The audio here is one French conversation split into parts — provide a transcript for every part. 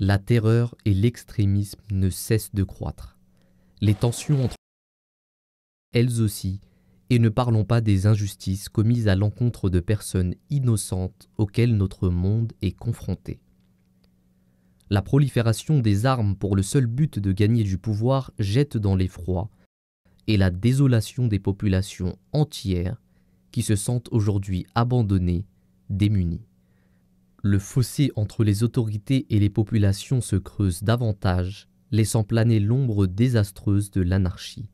La terreur et l'extrémisme ne cessent de croître. Les tensions entre elles aussi, et ne parlons pas des injustices commises à l'encontre de personnes innocentes auxquelles notre monde est confronté. La prolifération des armes pour le seul but de gagner du pouvoir jette dans l'effroi et la désolation des populations entières qui se sentent aujourd'hui abandonnées, démunies. Le fossé entre les autorités et les populations se creuse davantage, laissant planer l'ombre désastreuse de l'anarchie.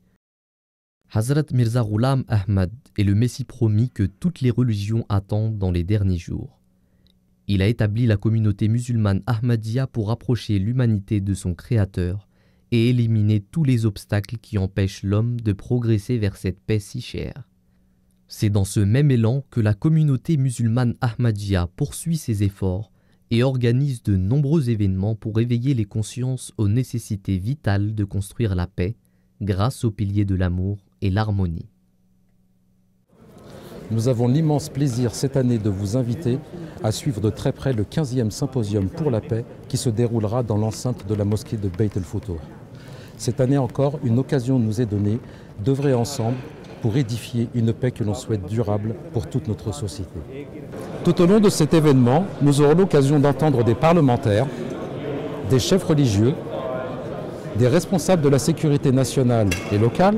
Hazrat Mirza Ghulam Ahmad est le Messie promis que toutes les religions attendent dans les derniers jours. Il a établi la communauté musulmane Ahmadiyya pour rapprocher l'humanité de son Créateur et éliminer tous les obstacles qui empêchent l'homme de progresser vers cette paix si chère. C'est dans ce même élan que la communauté musulmane Ahmadiyya poursuit ses efforts et organise de nombreux événements pour éveiller les consciences aux nécessités vitales de construire la paix grâce aux piliers de l'amour et l'harmonie. Nous avons l'immense plaisir cette année de vous inviter à suivre de très près le 15e symposium pour la paix qui se déroulera dans l'enceinte de la mosquée de Beit el-Futuh. Cette année encore, une occasion nous est donnée d'œuvrer ensemble pour édifier une paix que l'on souhaite durable pour toute notre société. Tout au long de cet événement, nous aurons l'occasion d'entendre des parlementaires, des chefs religieux, des responsables de la sécurité nationale et locale,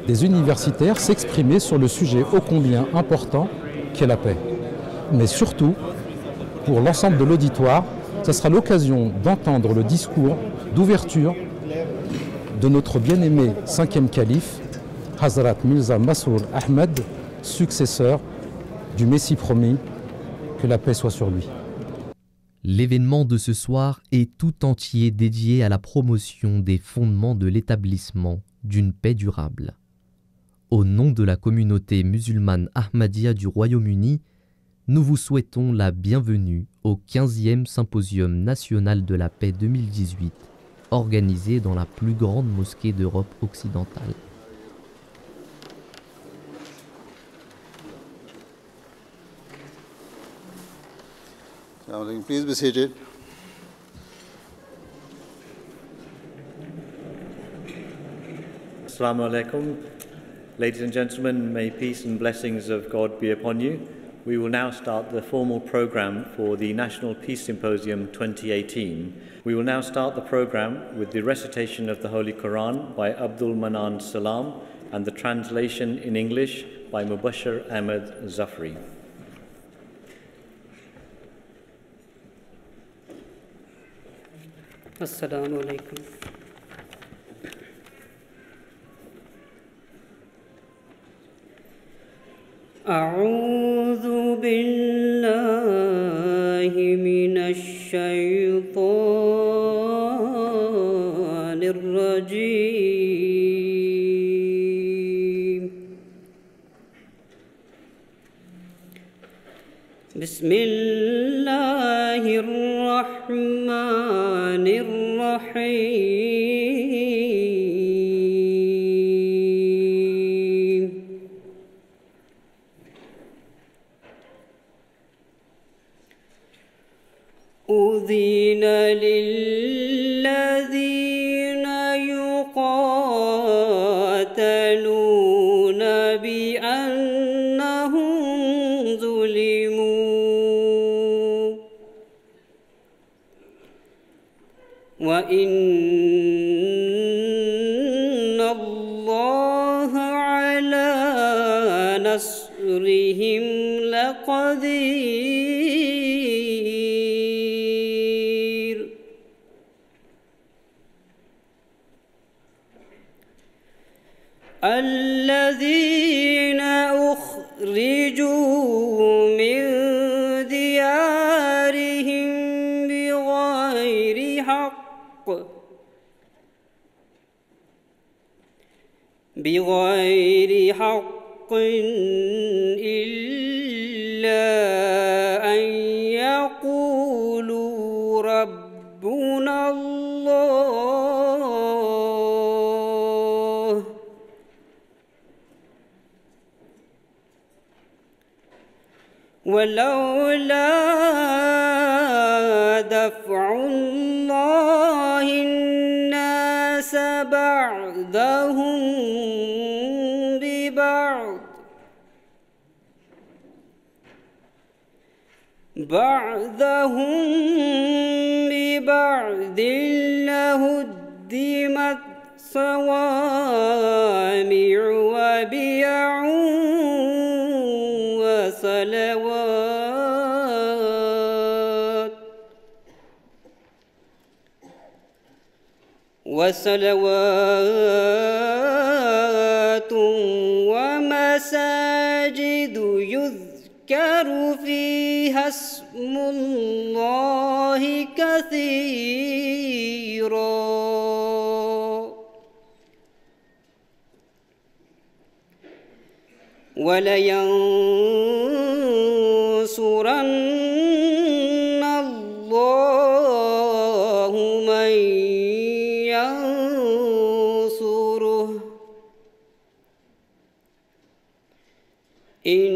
des universitaires s'exprimer sur le sujet ô combien important qu'est la paix. Mais surtout, pour l'ensemble de l'auditoire, ce sera l'occasion d'entendre le discours d'ouverture de notre bien-aimé 5e calife, Hazrat Mirza Masroor Ahmad, successeur du Messie promis, que la paix soit sur lui. L'événement de ce soir est tout entier dédié à la promotion des fondements de l'établissement d'une paix durable. Au nom de la communauté musulmane Ahmadiyya du Royaume-Uni, nous vous souhaitons la bienvenue au 15e Symposium national de la paix 2018, organisé dans la plus grande mosquée d'Europe occidentale. Please be seated. Assalamu alaikum. Ladies and gentlemen, may peace and blessings of God be upon you. We will now start the formal program for the National Peace Symposium 2018. We will now start the program with the recitation of the Holy Quran by Abdul Manan Salam and the translation in English by Mubashir Ahmed Zafri. Assalamu alaikum. أعوذ بالله من الشيطان الرجيم بسم الله الرحمن الرحيم أذن للذين يقاتلون بأنهم ظلموا وإن الله على نصرهم لقدير الذين أخرجوا من ديارهم بغير حق إلا أن يقولوا ربنا الله ولولا دفع الله الناس بعضهم ببعض لهدمت صوامع وبيع وصلوات ومساجد يذكر فيها اسم الله كثيرا ولينصرن الله من ينصره إن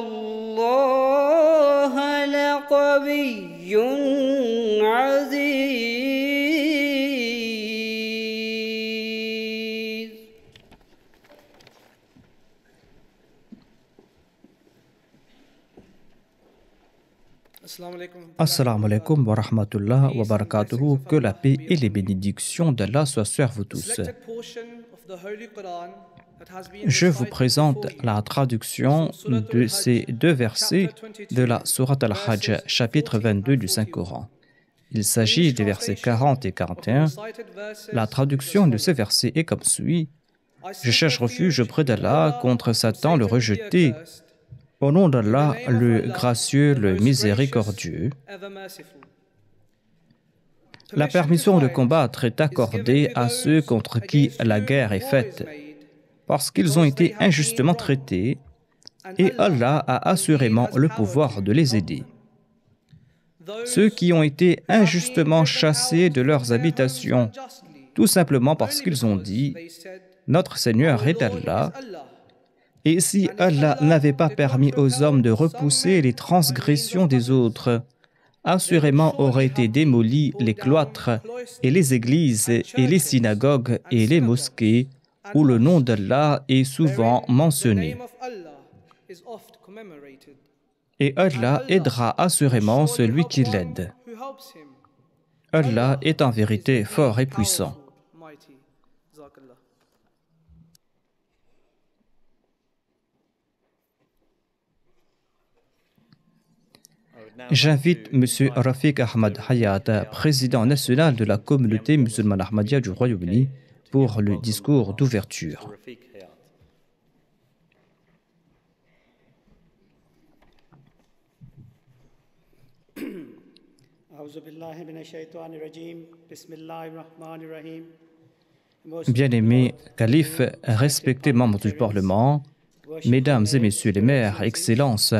الله لقوي عزيز. Assalamu alaikum wa rahmatullah wa barakatuhu. Que la paix et les bénédictions d'Allah soient sur vous tous. Je vous présente la traduction de ces deux versets de la Sourate Al-Hajj, chapitre 22 du Saint-Coran. Il s'agit des versets 40 et 41. La traduction de ces versets est comme suit. Je cherche refuge auprès d'Allah contre Satan le rejeté. Au nom d'Allah, le gracieux, le miséricordieux. La permission de combattre est accordée à ceux contre qui la guerre est faite, parce qu'ils ont été injustement traités, et Allah a assurément le pouvoir de les aider. Ceux qui ont été injustement chassés de leurs habitations, tout simplement parce qu'ils ont dit « Notre Seigneur est Allah », et si Allah n'avait pas permis aux hommes de repousser les transgressions des autres, assurément auraient été démolis les cloîtres et les églises et les synagogues et les mosquées où le nom d'Allah est souvent mentionné. Et Allah aidera assurément celui qui l'aide. Allah est en vérité fort et puissant. J'invite M. Rafiq Ahmad Hayat, président national de la communauté musulmane Ahmadiyya du Royaume-Uni, pour le discours d'ouverture. Bien-aimé calife, respectés membres du Parlement, mesdames et messieurs les maires, excellences,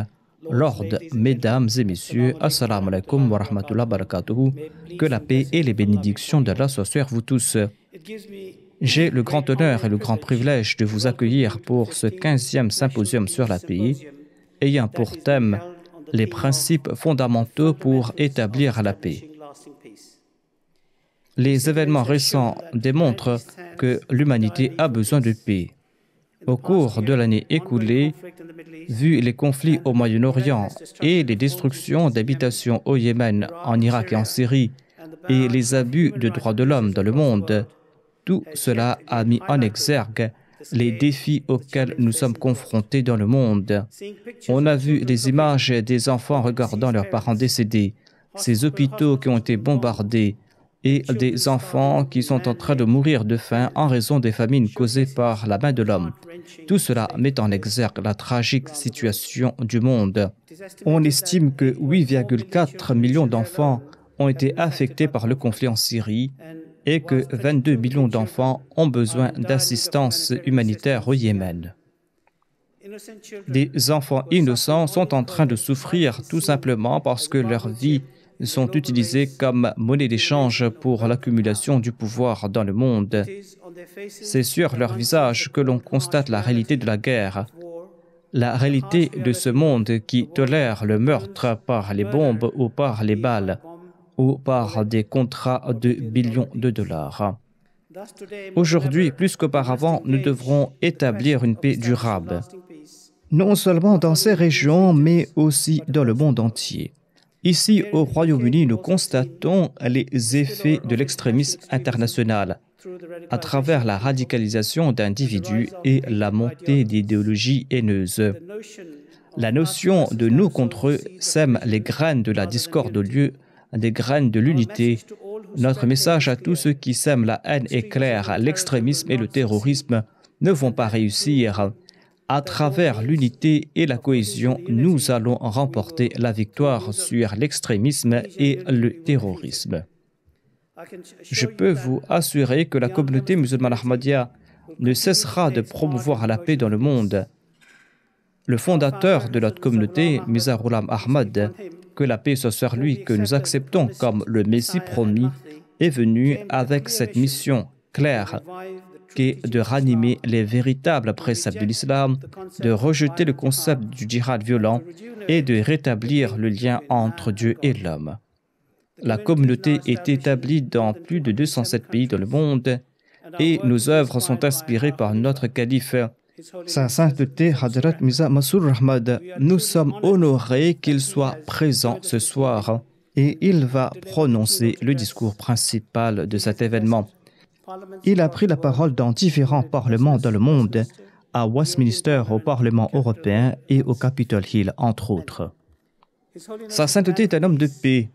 Lord, mesdames et messieurs, assalamu alaikum wa rahmatullah barakatuhu, que la paix et les bénédictions d'Allah soient sur vous tous. J'ai le grand honneur et le grand privilège de vous accueillir pour ce 15e symposium sur la paix, ayant pour thème les principes fondamentaux pour établir la paix. Les événements récents démontrent que l'humanité a besoin de paix. Au cours de l'année écoulée, vu les conflits au Moyen-Orient et les destructions d'habitations au Yémen, en Irak et en Syrie, et les abus de droits de l'homme dans le monde, tout cela a mis en exergue les défis auxquels nous sommes confrontés dans le monde. On a vu les images des enfants regardant leurs parents décédés, ces hôpitaux qui ont été bombardés, et des enfants qui sont en train de mourir de faim en raison des famines causées par la main de l'homme. Tout cela met en exergue la tragique situation du monde. On estime que 8,4 millions d'enfants ont été affectés par le conflit en Syrie et que 22 millions d'enfants ont besoin d'assistance humanitaire au Yémen. Des enfants innocents sont en train de souffrir tout simplement parce que leurs vies sont utilisées comme monnaie d'échange pour l'accumulation du pouvoir dans le monde. C'est sur leur visage que l'on constate la réalité de la guerre. la réalité de ce monde qui tolère le meurtre par les bombes ou par les balles ou par des contrats de billions de dollars. Aujourd'hui, plus qu'auparavant, nous devrons établir une paix durable, non seulement dans ces régions, mais aussi dans le monde entier. Ici, au Royaume-Uni, nous constatons les effets de l'extrémisme international à travers la radicalisation d'individus et la montée d'idéologies haineuses. La notion de nous contre eux sème les graines de la discorde au lieu des graines de l'unité. Notre message à tous ceux qui sèment la haine est clair. L'extrémisme et le terrorisme ne vont pas réussir. À travers l'unité et la cohésion, nous allons remporter la victoire sur l'extrémisme et le terrorisme. Je peux vous assurer que la communauté musulmane ahmadiyya ne cessera de promouvoir la paix dans le monde. Le fondateur de notre communauté, Mirza Ghulam Ahmad, que la paix soit sur lui, que nous acceptons comme le Messie promis, est venu avec cette mission claire qui est de ranimer les véritables préceptes de l'islam, de rejeter le concept du djihad violent et de rétablir le lien entre Dieu et l'homme. La communauté est établie dans plus de 207 pays dans le monde et nos œuvres sont inspirées par notre calife, Sa Sainteté Hadrat Mirza Masroor Ahmad. Nous sommes honorés qu'il soit présent ce soir et il va prononcer le discours principal de cet événement. Il a pris la parole dans différents parlements dans le monde, à Westminster, au Parlement européen et au Capitol Hill, entre autres. Sa Sainteté est un homme de paix.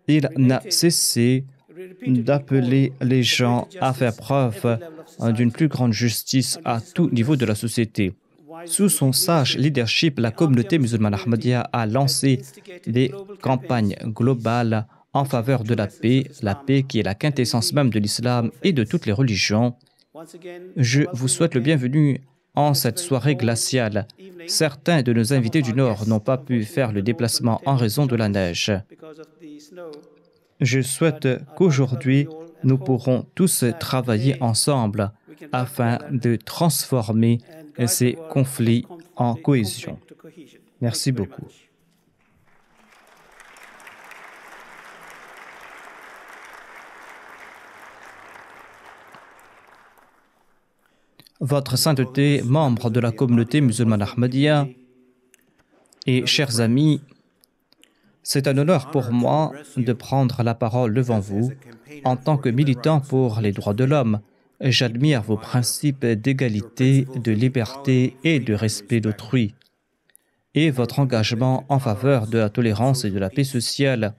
Il n'a cessé d'appeler les gens à faire preuve d'une plus grande justice à tout niveau de la société. Sous son sage leadership, la communauté musulmane ahmadiyya a lancé des campagnes globales en faveur de la paix qui est la quintessence même de l'islam et de toutes les religions. Je vous souhaite le bienvenu en cette soirée glaciale. Certains de nos invités du Nord n'ont pas pu faire le déplacement en raison de la neige. Je souhaite qu'aujourd'hui, nous pourrons tous travailler ensemble afin de transformer ces conflits en cohésion. Merci beaucoup. Votre Sainteté, membre de la communauté musulmane ahmadiyya et chers amis, c'est un honneur pour moi de prendre la parole devant vous en tant que militant pour les droits de l'homme. J'admire vos principes d'égalité, de liberté et de respect d'autrui et votre engagement en faveur de la tolérance et de la paix sociale.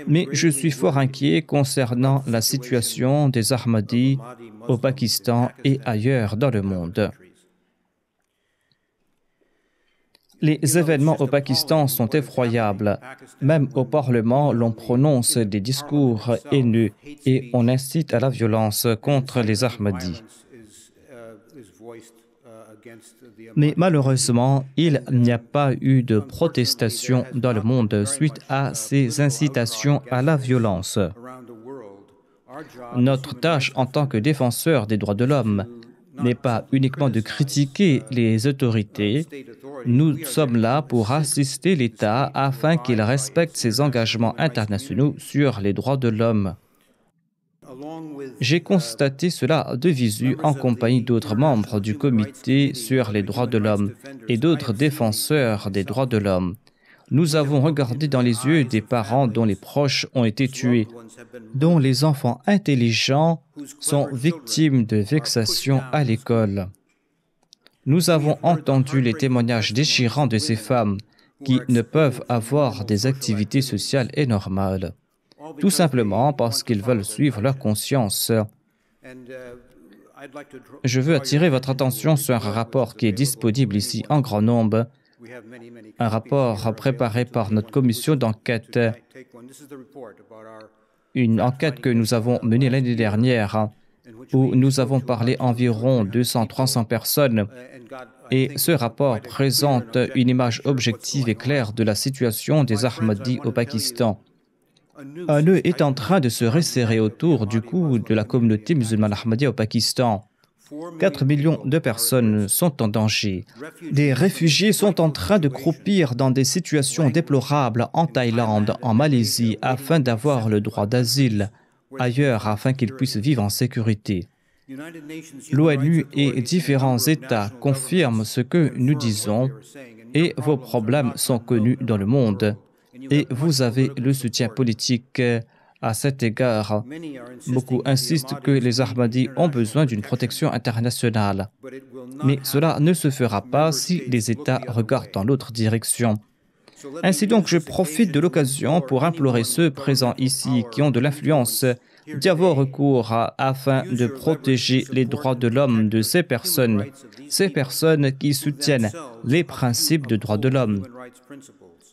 Mais je suis fort inquiet concernant la situation des Ahmadis au Pakistan et ailleurs dans le monde. Les événements au Pakistan sont effroyables. Même au Parlement, l'on prononce des discours haineux et on incite à la violence contre les Ahmadis. Mais malheureusement, il n'y a pas eu de protestation dans le monde suite à ces incitations à la violence. Notre tâche en tant que défenseur des droits de l'homme n'est pas uniquement de critiquer les autorités. Nous sommes là pour assister l'État afin qu'il respecte ses engagements internationaux sur les droits de l'homme. J'ai constaté cela de visu en compagnie d'autres membres du comité sur les droits de l'homme et d'autres défenseurs des droits de l'homme. Nous avons regardé dans les yeux des parents dont les proches ont été tués, dont les enfants intelligents sont victimes de vexations à l'école. Nous avons entendu les témoignages déchirants de ces femmes qui ne peuvent avoir des activités sociales et normales, tout simplement parce qu'ils veulent suivre leur conscience. Je veux attirer votre attention sur un rapport qui est disponible ici en grand nombre, un rapport préparé par notre commission d'enquête, une enquête que nous avons menée l'année dernière, où nous avons parlé environ 200-300 personnes, et ce rapport présente une image objective et claire de la situation des Ahmadis au Pakistan. Un nœud est en train de se resserrer autour du cou de la communauté musulmane ahmadiyya au Pakistan. 4 millions de personnes sont en danger. Des réfugiés sont en train de croupir dans des situations déplorables en Thaïlande, en Malaisie, afin d'avoir le droit d'asile, ailleurs afin qu'ils puissent vivre en sécurité. L'ONU et différents États confirment ce que nous disons et vos problèmes sont connus dans le monde. Et vous avez le soutien politique à cet égard. Beaucoup insistent que les Ahmadis ont besoin d'une protection internationale. Mais cela ne se fera pas si les États regardent dans l'autre direction. Ainsi donc, je profite de l'occasion pour implorer ceux présents ici qui ont de l'influence d'y avoir recours afin de protéger les droits de l'homme de ces personnes qui soutiennent les principes de droits de l'homme.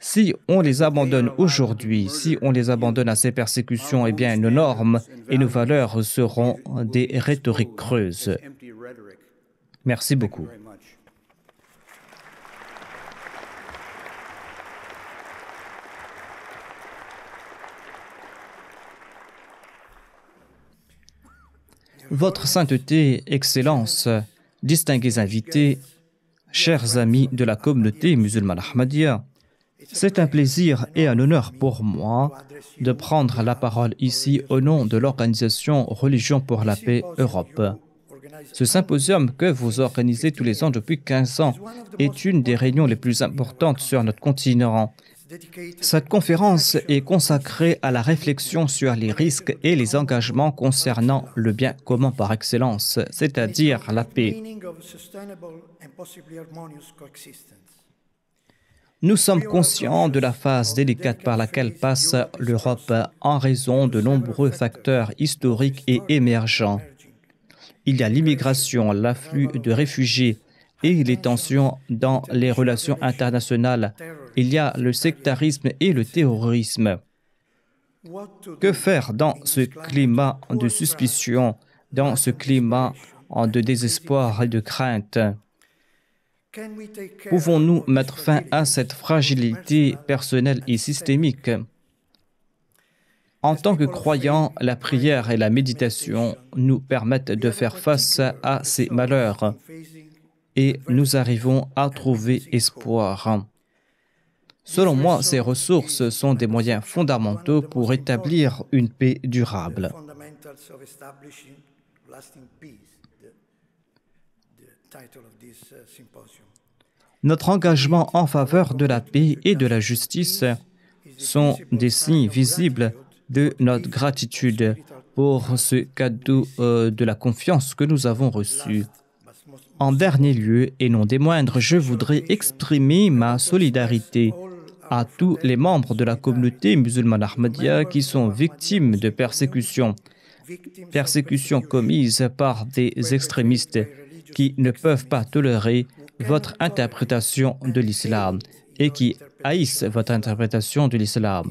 Si on les abandonne aujourd'hui, si on les abandonne à ces persécutions, eh bien nos normes et nos valeurs seront des rhétoriques creuses. Merci beaucoup. Votre Sainteté, Excellence, distingués invités, chers amis de la communauté musulmane Ahmadiyya, c'est un plaisir et un honneur pour moi de prendre la parole ici au nom de l'organisation Religion pour la paix Europe. Ce symposium que vous organisez tous les ans depuis 15 ans est une des réunions les plus importantes sur notre continent. Cette conférence est consacrée à la réflexion sur les risques et les engagements concernant le bien commun par excellence, c'est-à-dire la paix. Nous sommes conscients de la phase délicate par laquelle passe l'Europe en raison de nombreux facteurs historiques et émergents. Il y a l'immigration, l'afflux de réfugiés et les tensions dans les relations internationales. Il y a le sectarisme et le terrorisme. Que faire dans ce climat de suspicion, dans ce climat de désespoir et de crainte? Pouvons-nous mettre fin à cette fragilité personnelle et systémique? En tant que croyants, la prière et la méditation nous permettent de faire face à ces malheurs et nous arrivons à trouver espoir. Selon moi, ces ressources sont des moyens fondamentaux pour établir une paix durable. Notre engagement en faveur de la paix et de la justice sont des signes visibles de notre gratitude pour ce cadeau de la confiance que nous avons reçu. En dernier lieu, et non des moindres, je voudrais exprimer ma solidarité à tous les membres de la communauté musulmane Ahmadiyya qui sont victimes de persécutions commises par des extrémistes qui ne peuvent pas tolérer votre interprétation de l'islam et qui haïssent votre interprétation de l'islam,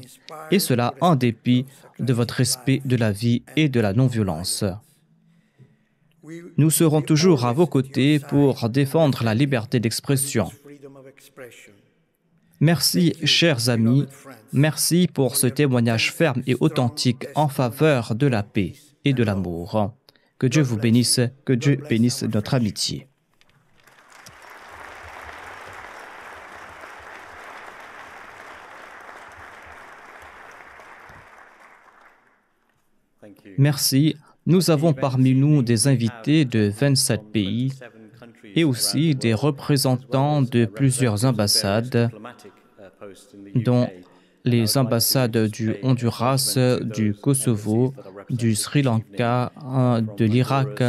et cela en dépit de votre respect de la vie et de la non-violence. Nous serons toujours à vos côtés pour défendre la liberté d'expression. Merci, chers amis, merci pour ce témoignage ferme et authentique en faveur de la paix et de l'amour. Que Dieu vous bénisse, que Dieu bénisse notre amitié. Merci. Nous avons parmi nous des invités de 27 pays et aussi des représentants de plusieurs ambassades, dont les ambassades du Honduras, du Kosovo, du Sri Lanka, de l'Irak,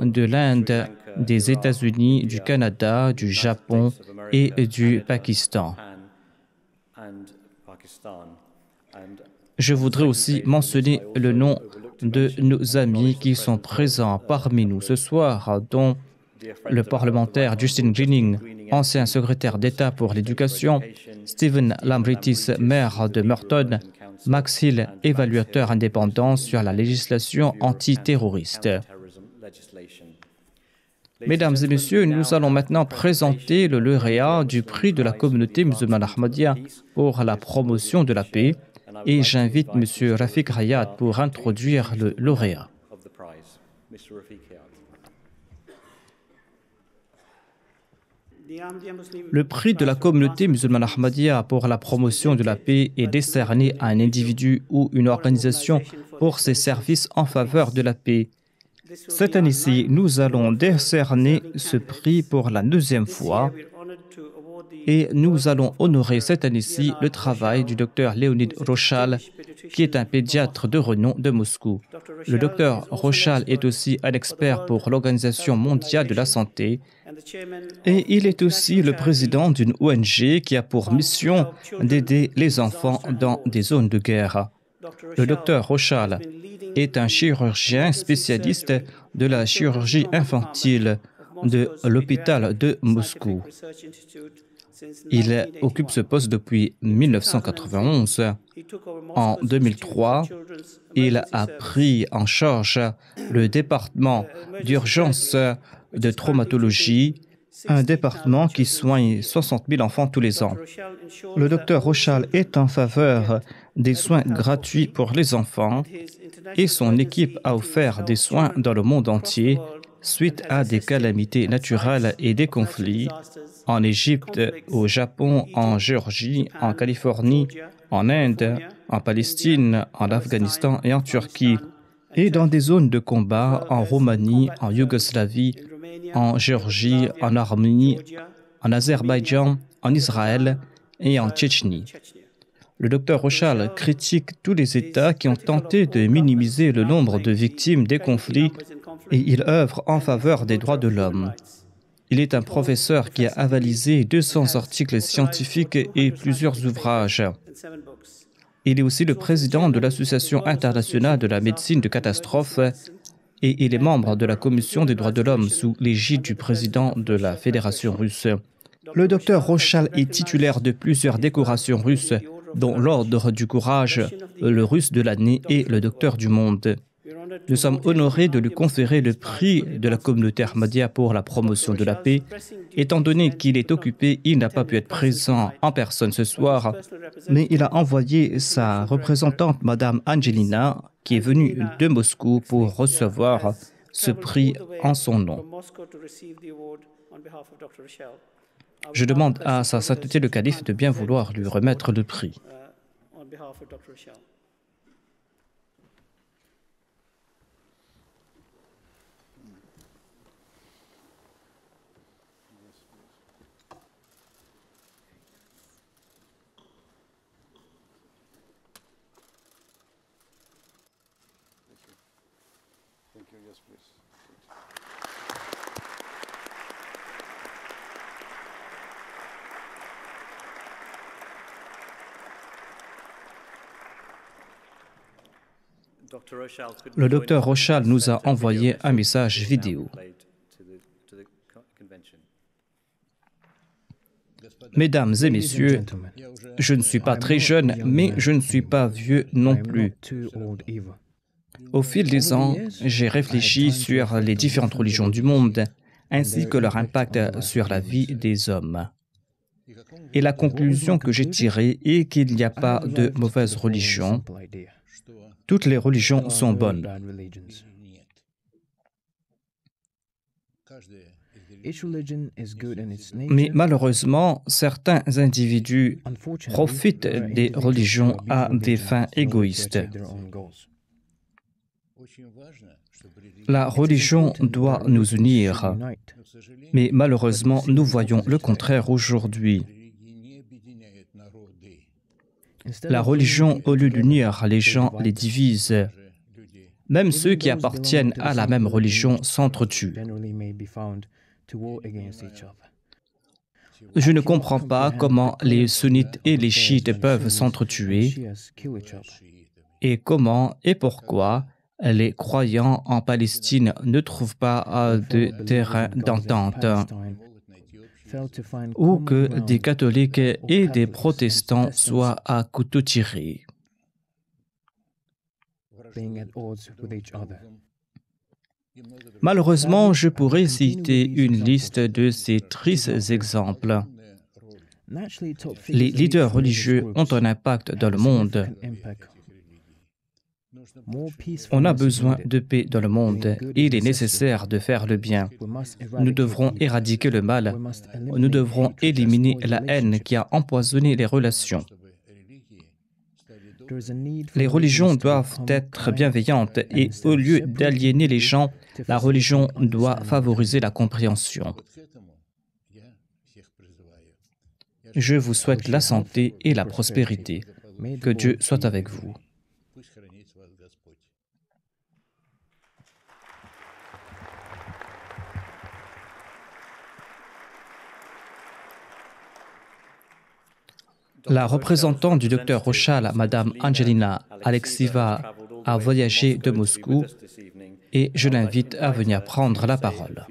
de l'Inde, des États-Unis, du Canada, du Japon et du Pakistan. Je voudrais aussi mentionner le nom de nos amis qui sont présents parmi nous ce soir, dont le parlementaire Justin Greening, ancien secrétaire d'État pour l'éducation, Stephen Lambritis, maire de Merton, Max Hill, évaluateur indépendant sur la législation antiterroriste. Mesdames et messieurs, nous allons maintenant présenter le lauréat du prix de la communauté musulmane Ahmadiyya pour la promotion de la paix, et j'invite M. Rafiq Hayat pour introduire le lauréat. Le prix de la communauté musulmane Ahmadiyya pour la promotion de la paix est décerné à un individu ou une organisation pour ses services en faveur de la paix. Cette année-ci, nous allons décerner ce prix pour la 9e fois et nous allons honorer cette année-ci le travail du docteur Leonid Rochal, qui est un pédiatre de renom de Moscou. Le docteur Rochal est aussi un expert pour l'Organisation mondiale de la santé et il est aussi le président d'une ONG qui a pour mission d'aider les enfants dans des zones de guerre. Le docteur Rochal est un chirurgien spécialiste de la chirurgie infantile de l'hôpital de Moscou. Il occupe ce poste depuis 1991. En 2003, il a pris en charge le département d'urgence de traumatologie, un département qui soigne 60 000 enfants tous les ans. Le docteur Rochal est en faveur des soins gratuits pour les enfants et son équipe a offert des soins dans le monde entier suite à des calamités naturelles et des conflits en Égypte, au Japon, en Géorgie, en Californie, en Inde, en Palestine, en Afghanistan et en Turquie, et dans des zones de combat en Roumanie, en Yougoslavie, en Géorgie, en Arménie, en Azerbaïdjan, en Israël et en Tchétchénie. Le docteur Rochal critique tous les États qui ont tenté de minimiser le nombre de victimes des conflits et il œuvre en faveur des droits de l'homme. Il est un professeur qui a avalisé 200 articles scientifiques et plusieurs ouvrages. Il est aussi le président de l'Association internationale de la médecine de catastrophe et il est membre de la Commission des droits de l'homme sous l'égide du président de la Fédération russe. Le docteur Rochal est titulaire de plusieurs décorations russes, dont l'Ordre du courage, le Russe de l'année et le Docteur du monde. Nous sommes honorés de lui conférer le prix de la communauté Ahmadiyya pour la promotion de la paix. Étant donné qu'il est occupé, il n'a pas pu être présent en personne ce soir, mais il a envoyé sa représentante, Madame Angelina, qui est venue de Moscou pour recevoir ce prix en son nom. Je demande à Sa Sainteté le Calife de bien vouloir lui remettre le prix. Le docteur Rochal nous a envoyé un message vidéo. Mesdames et messieurs, je ne suis pas très jeune, mais je ne suis pas vieux non plus. Au fil des ans, j'ai réfléchi sur les différentes religions du monde, ainsi que leur impact sur la vie des hommes. Et la conclusion que j'ai tirée est qu'il n'y a pas de mauvaise religion. Toutes les religions sont bonnes. Mais malheureusement, certains individus profitent des religions à des fins égoïstes. La religion doit nous unir, mais malheureusement, nous voyons le contraire aujourd'hui. La religion, au lieu d'unir les gens, les divise. Même ceux qui appartiennent à la même religion s'entretuent. Je ne comprends pas comment les sunnites et les chiites peuvent s'entretuer et comment et pourquoi les croyants en Palestine ne trouvent pas de terrain d'entente ou que des catholiques et des protestants soient à couteau tiré. Malheureusement, je pourrais citer une liste de ces tristes exemples. Les leaders religieux ont un impact dans le monde. On a besoin de paix dans le monde et il est nécessaire de faire le bien. Nous devrons éradiquer le mal. Nous devrons éliminer la haine qui a empoisonné les relations. Les religions doivent être bienveillantes et au lieu d'aliéner les gens, la religion doit favoriser la compréhension. Je vous souhaite la santé et la prospérité. Que Dieu soit avec vous. La représentante du Dr Rochal, Madame Angelina Alexieva, a voyagé de Moscou et je l'invite à venir prendre la parole.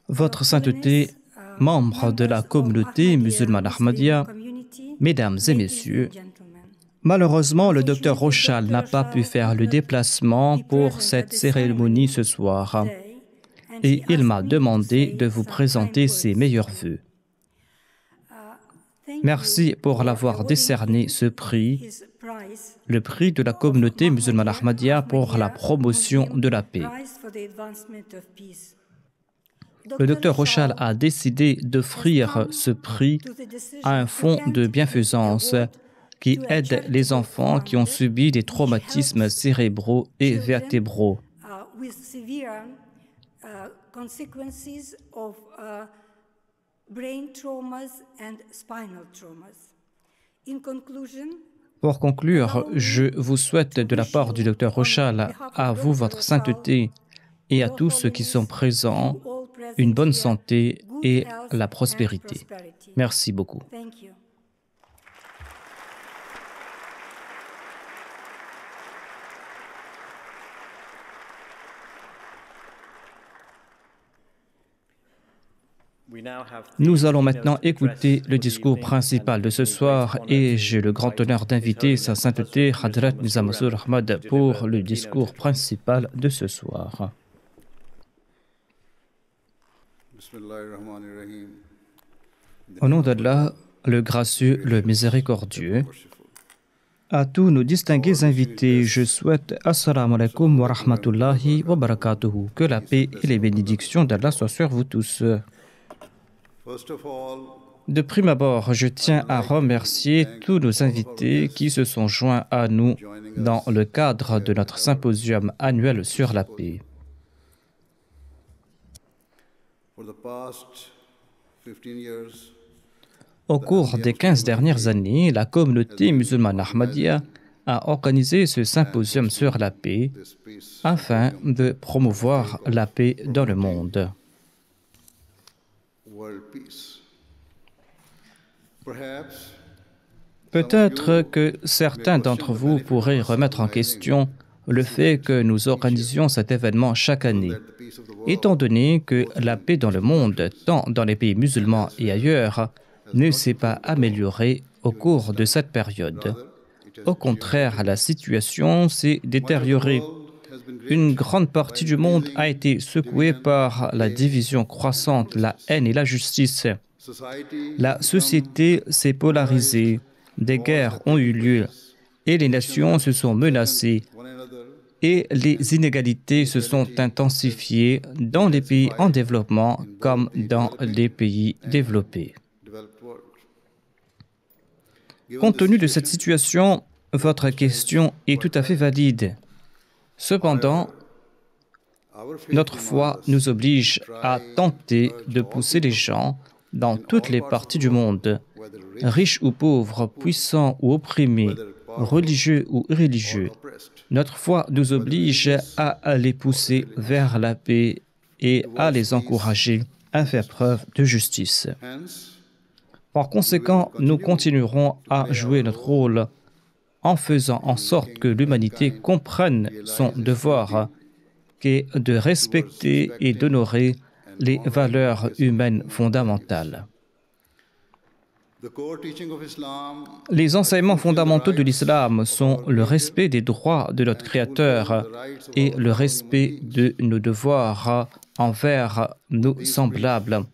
Votre Sainteté, membres de la communauté musulmane Ahmadiyya, Mesdames et Messieurs, malheureusement, le Dr Rochal n'a pas pu faire le déplacement pour cette cérémonie ce soir et il m'a demandé de vous présenter ses meilleurs vœux. Merci pour l'avoir décerné ce prix, le prix de la communauté musulmane Ahmadiyya pour la promotion de la paix. Le Dr Rochal a décidé d'offrir ce prix à un fonds de bienfaisance qui aide les enfants qui ont subi des traumatismes cérébraux et vertébraux. Pour conclure, je vous souhaite de la part du Dr Rochal, à vous, votre sainteté, et à tous ceux qui sont présents, une bonne santé et la prospérité. Merci beaucoup. Nous allons maintenant écouter le discours principal de ce soir et j'ai le grand honneur d'inviter Sa Sainteté Hadrat Mirza Masroor Ahmad pour le discours principal de ce soir. Au nom d'Allah, le gracieux, le miséricordieux, à tous nos distingués invités, je souhaite Assalamu alaikum wa rahmatullahi wa barakatuhu. Que la paix et les bénédictions d'Allah soient sur vous tous. De prime abord, je tiens à remercier tous nos invités qui se sont joints à nous dans le cadre de notre symposium annuel sur la paix. Au cours des 15 dernières années, la communauté musulmane Ahmadiyya a organisé ce symposium sur la paix afin de promouvoir la paix dans le monde. Peut-être que certains d'entre vous pourraient remettre en question le fait que nous organisions cet événement chaque année, étant donné que la paix dans le monde, tant dans les pays musulmans et ailleurs, ne s'est pas améliorée au cours de cette période. Au contraire, la situation s'est détériorée. Une grande partie du monde a été secouée par la division croissante, la haine et l'injustice. La société s'est polarisée, des guerres ont eu lieu et les nations se sont menacées et les inégalités se sont intensifiées dans les pays en développement comme dans les pays développés. Compte tenu de cette situation, votre question est tout à fait valide. Cependant, notre foi nous oblige à tenter de pousser les gens dans toutes les parties du monde, riches ou pauvres, puissants ou opprimés, religieux ou irréligieux. Notre foi nous oblige à les pousser vers la paix et à les encourager à faire preuve de justice. Par conséquent, nous continuerons à jouer notre rôle en faisant en sorte que l'humanité comprenne son devoir, qui est de respecter et d'honorer les valeurs humaines fondamentales. Les enseignements fondamentaux de l'islam sont le respect des droits de notre Créateur et le respect de nos devoirs envers nos semblables.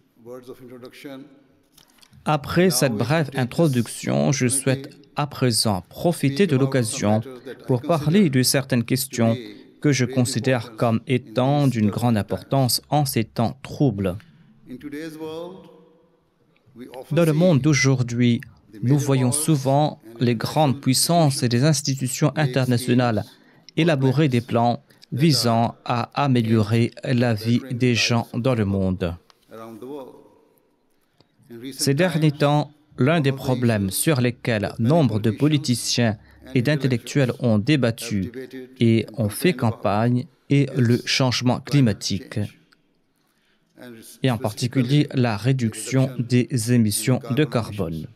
Après cette brève introduction, je souhaite à présent profiter de l'occasion pour parler de certaines questions que je considère comme étant d'une grande importance en ces temps troubles. Dans le monde d'aujourd'hui, nous voyons souvent les grandes puissances et les institutions internationales élaborer des plans visant à améliorer la vie des gens dans le monde. Ces derniers temps, l'un des problèmes sur lesquels nombre de politiciens et d'intellectuels ont débattu et ont fait campagne est le changement climatique, et en particulier la réduction des émissions de carbone.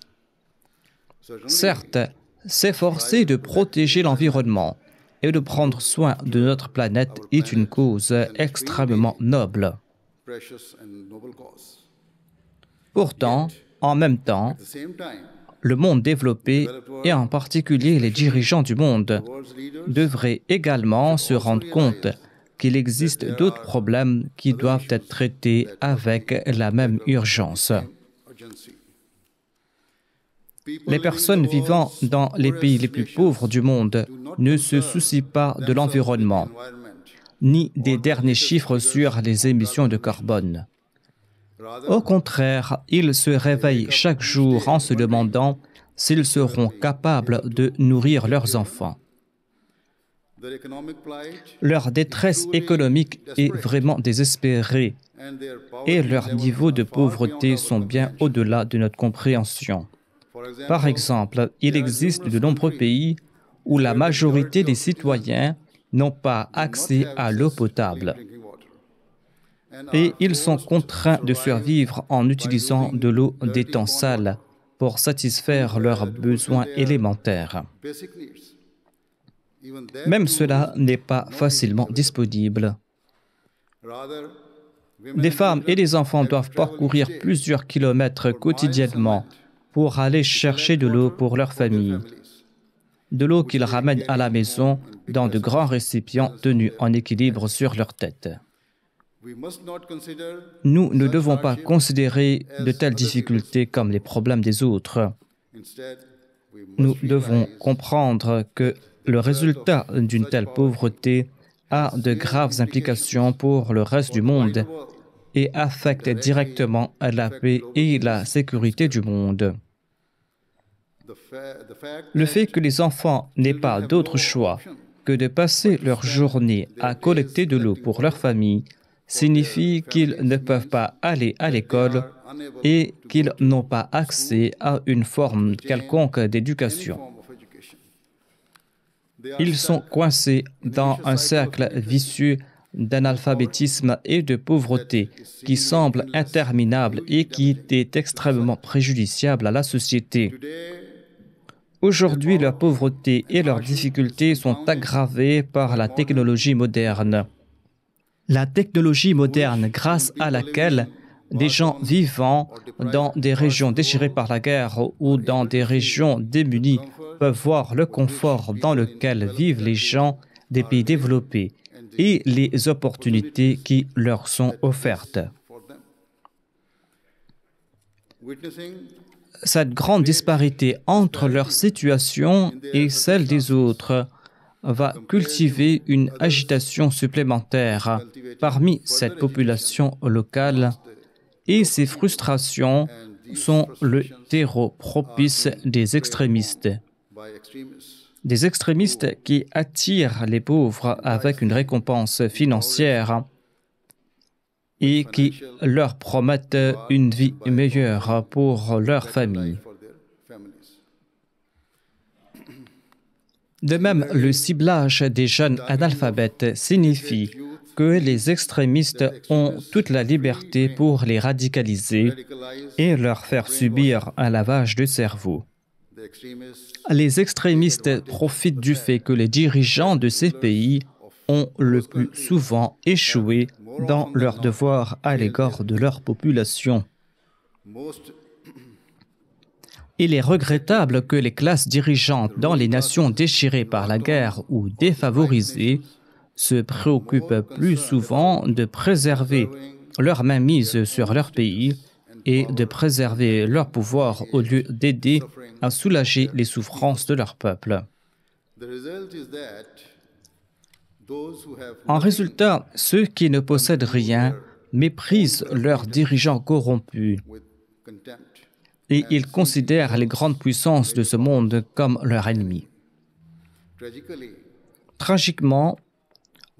Certes, s'efforcer de protéger l'environnement et de prendre soin de notre planète est une cause extrêmement noble. Pourtant, en même temps, le monde développé, et en particulier les dirigeants du monde, devraient également se rendre compte qu'il existe d'autres problèmes qui doivent être traités avec la même urgence. Les personnes vivant dans les pays les plus pauvres du monde ne se soucient pas de l'environnement, ni des derniers chiffres sur les émissions de carbone. Au contraire, ils se réveillent chaque jour en se demandant s'ils seront capables de nourrir leurs enfants. Leur détresse économique est vraiment désespérée et leurs niveaux de pauvreté sont bien au-delà de notre compréhension. Par exemple, il existe de nombreux pays où la majorité des citoyens n'ont pas accès à l'eau potable. Et ils sont contraints de survivre en utilisant de l'eau des temps sales pour satisfaire leurs besoins élémentaires. Même cela n'est pas facilement disponible. Des femmes et des enfants doivent parcourir plusieurs kilomètres quotidiennement pour aller chercher de l'eau pour leur famille. De l'eau qu'ils ramènent à la maison dans de grands récipients tenus en équilibre sur leur tête. Nous ne devons pas considérer de telles difficultés comme les problèmes des autres. Nous devons comprendre que le résultat d'une telle pauvreté a de graves implications pour le reste du monde et affecte directement la paix et la sécurité du monde. Le fait que les enfants n'aient pas d'autre choix que de passer leur journée à collecter de l'eau pour leur famille signifie qu'ils ne peuvent pas aller à l'école et qu'ils n'ont pas accès à une forme quelconque d'éducation. Ils sont coincés dans un cercle vicieux d'analphabétisme et de pauvreté qui semble interminable et qui est extrêmement préjudiciable à la société. Aujourd'hui, leur pauvreté et leurs difficultés sont aggravées par la technologie moderne. La technologie moderne grâce à laquelle des gens vivant dans des régions déchirées par la guerre ou dans des régions démunies peuvent voir le confort dans lequel vivent les gens des pays développés et les opportunités qui leur sont offertes. Cette grande disparité entre leur situation et celle des autres va cultiver une agitation supplémentaire parmi cette population locale et ces frustrations sont le terreau propice des extrémistes. Des extrémistes qui attirent les pauvres avec une récompense financière et qui leur promettent une vie meilleure pour leur famille. De même, le ciblage des jeunes analphabètes signifie que les extrémistes ont toute la liberté pour les radicaliser et leur faire subir un lavage de cerveau. Les extrémistes profitent du fait que les dirigeants de ces pays ont le plus souvent échoué dans leur devoir à l'égard de leur population. Il est regrettable que les classes dirigeantes dans les nations déchirées par la guerre ou défavorisées se préoccupent plus souvent de préserver leur mainmise sur leur pays et de préserver leur pouvoir au lieu d'aider à soulager les souffrances de leur peuple. En résultat, ceux qui ne possèdent rien méprisent leurs dirigeants corrompus et ils considèrent les grandes puissances de ce monde comme leurs ennemis. Tragiquement,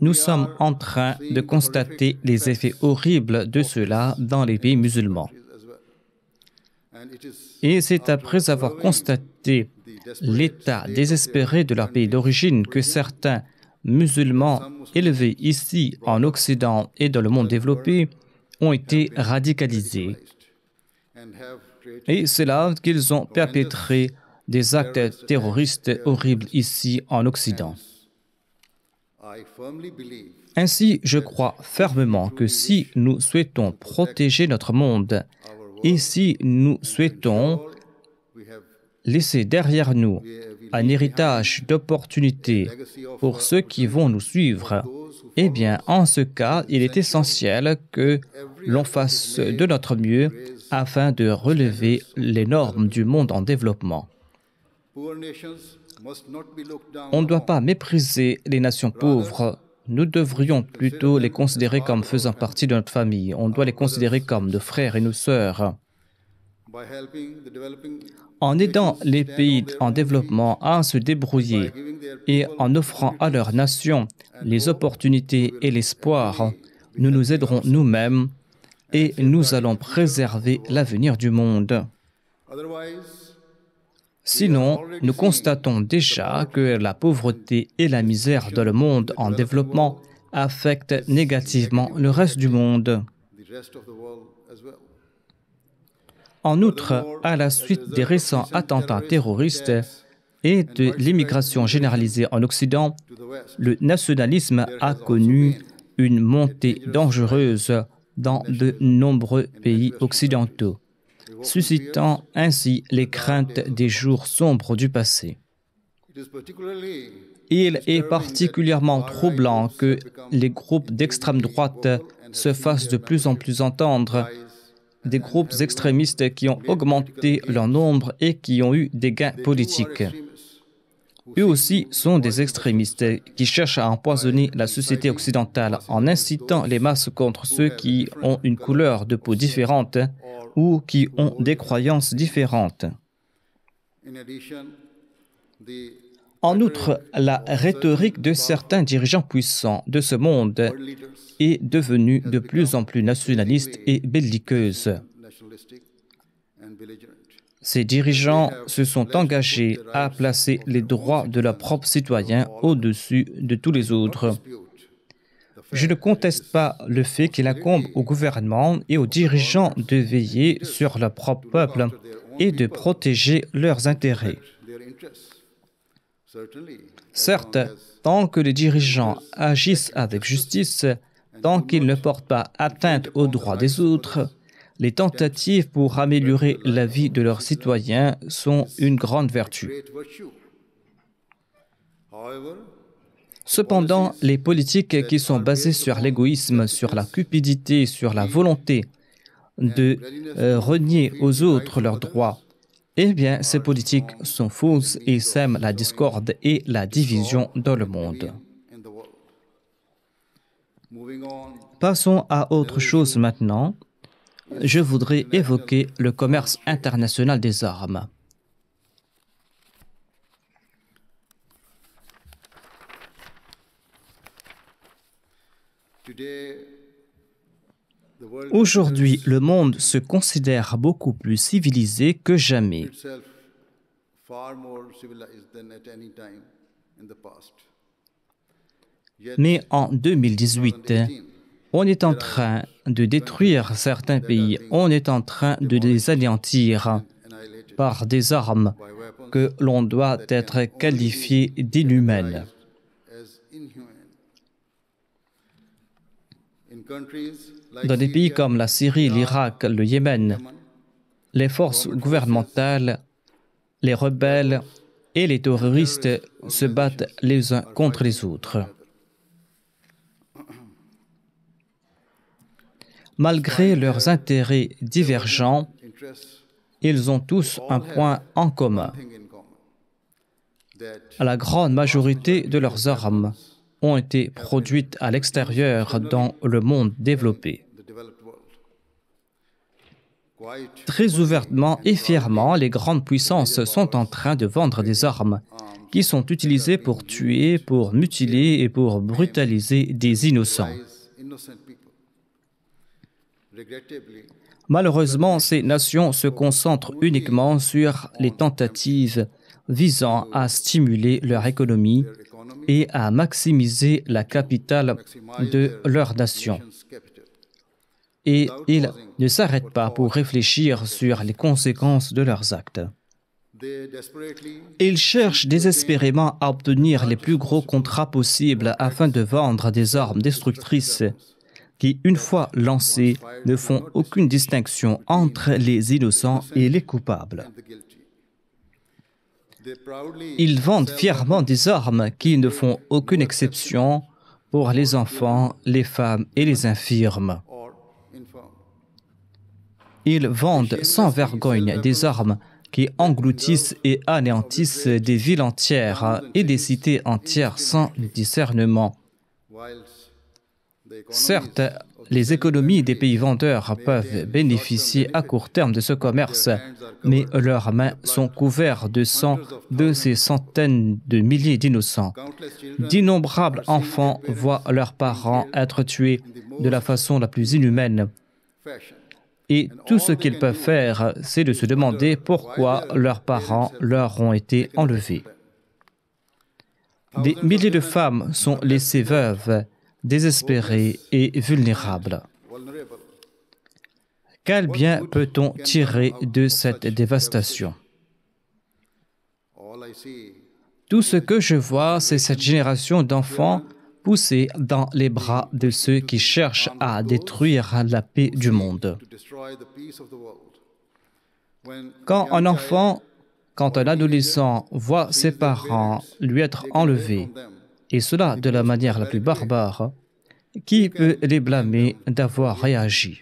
nous sommes en train de constater les effets horribles de cela dans les pays musulmans. Et c'est après avoir constaté l'état désespéré de leur pays d'origine que certains musulmans élevés ici en Occident et dans le monde développé ont été radicalisés. Et c'est là qu'ils ont perpétré des actes terroristes horribles ici en Occident. Ainsi, je crois fermement que si nous souhaitons protéger notre monde et si nous souhaitons laisser derrière nous un héritage d'opportunités pour ceux qui vont nous suivre, eh bien, en ce cas, il est essentiel que l'on fasse de notre mieux afin de relever les normes du monde en développement. On ne doit pas mépriser les nations pauvres. Nous devrions plutôt les considérer comme faisant partie de notre famille. On doit les considérer comme nos frères et nos sœurs. En aidant les pays en développement à se débrouiller et en offrant à leurs nations les opportunités et l'espoir, nous nous aiderons nous-mêmes et nous allons préserver l'avenir du monde. Sinon, nous constatons déjà que la pauvreté et la misère dans le monde en développement affectent négativement le reste du monde. En outre, à la suite des récents attentats terroristes et de l'immigration généralisée en Occident, le nationalisme a connu une montée dangereuse dans de nombreux pays occidentaux, suscitant ainsi les craintes des jours sombres du passé. Il est particulièrement troublant que les groupes d'extrême droite se fassent de plus en plus entendre, des groupes extrémistes qui ont augmenté leur nombre et qui ont eu des gains politiques. Eux aussi sont des extrémistes qui cherchent à empoisonner la société occidentale en incitant les masses contre ceux qui ont une couleur de peau différente ou qui ont des croyances différentes. En outre, la rhétorique de certains dirigeants puissants de ce monde est devenue de plus en plus nationaliste et belliqueuse. Ces dirigeants se sont engagés à placer les droits de leurs propres citoyens au-dessus de tous les autres. Je ne conteste pas le fait qu'il incombe au gouvernement et aux dirigeants de veiller sur leur propre peuple et de protéger leurs intérêts. Certes, tant que les dirigeants agissent avec justice, tant qu'ils ne portent pas atteinte aux droits des autres, les tentatives pour améliorer la vie de leurs citoyens sont une grande vertu. Cependant, les politiques qui sont basées sur l'égoïsme, sur la cupidité, sur la volonté de renier aux autres leurs droits, eh bien, ces politiques sont fausses et sèment la discorde et la division dans le monde. Passons à autre chose maintenant. Je voudrais évoquer le commerce international des armes. Aujourd'hui, le monde se considère beaucoup plus civilisé que jamais. Mais en 2018, on est en train de détruire certains pays, on est en train de les anéantir par des armes que l'on doit être qualifiées d'inhumaines. Dans des pays comme la Syrie, l'Irak, le Yémen, les forces gouvernementales, les rebelles et les terroristes se battent les uns contre les autres. Malgré leurs intérêts divergents, ils ont tous un point en commun. La grande majorité de leurs armes ont été produites à l'extérieur dans le monde développé. Très ouvertement et fièrement, les grandes puissances sont en train de vendre des armes qui sont utilisées pour tuer, pour mutiler et pour brutaliser des innocents. Malheureusement, ces nations se concentrent uniquement sur les tentatives visant à stimuler leur économie et à maximiser la capitale de leur nation. Et ils ne s'arrêtent pas pour réfléchir sur les conséquences de leurs actes. Ils cherchent désespérément à obtenir les plus gros contrats possibles afin de vendre des armes destructrices qui, une fois lancées, ne font aucune distinction entre les innocents et les coupables. Ils vendent fièrement des armes qui ne font aucune exception pour les enfants, les femmes et les infirmes. Ils vendent sans vergogne des armes qui engloutissent et anéantissent des villes entières et des cités entières sans discernement. Certes, les économies des pays vendeurs peuvent bénéficier à court terme de ce commerce, mais leurs mains sont couvertes de sang de ces centaines de milliers d'innocents. D'innombrables enfants voient leurs parents être tués de la façon la plus inhumaine. Et tout ce qu'ils peuvent faire, c'est de se demander pourquoi leurs parents leur ont été enlevés. Des milliers de femmes sont laissées veuves, désespérées et vulnérables. Quel bien peut-on tirer de cette dévastation? Tout ce que je vois, c'est cette génération d'enfants poussés dans les bras de ceux qui cherchent à détruire la paix du monde. Quand un enfant, quand un adolescent voit ses parents lui être enlevés, et cela de la manière la plus barbare, qui peut les blâmer d'avoir réagi?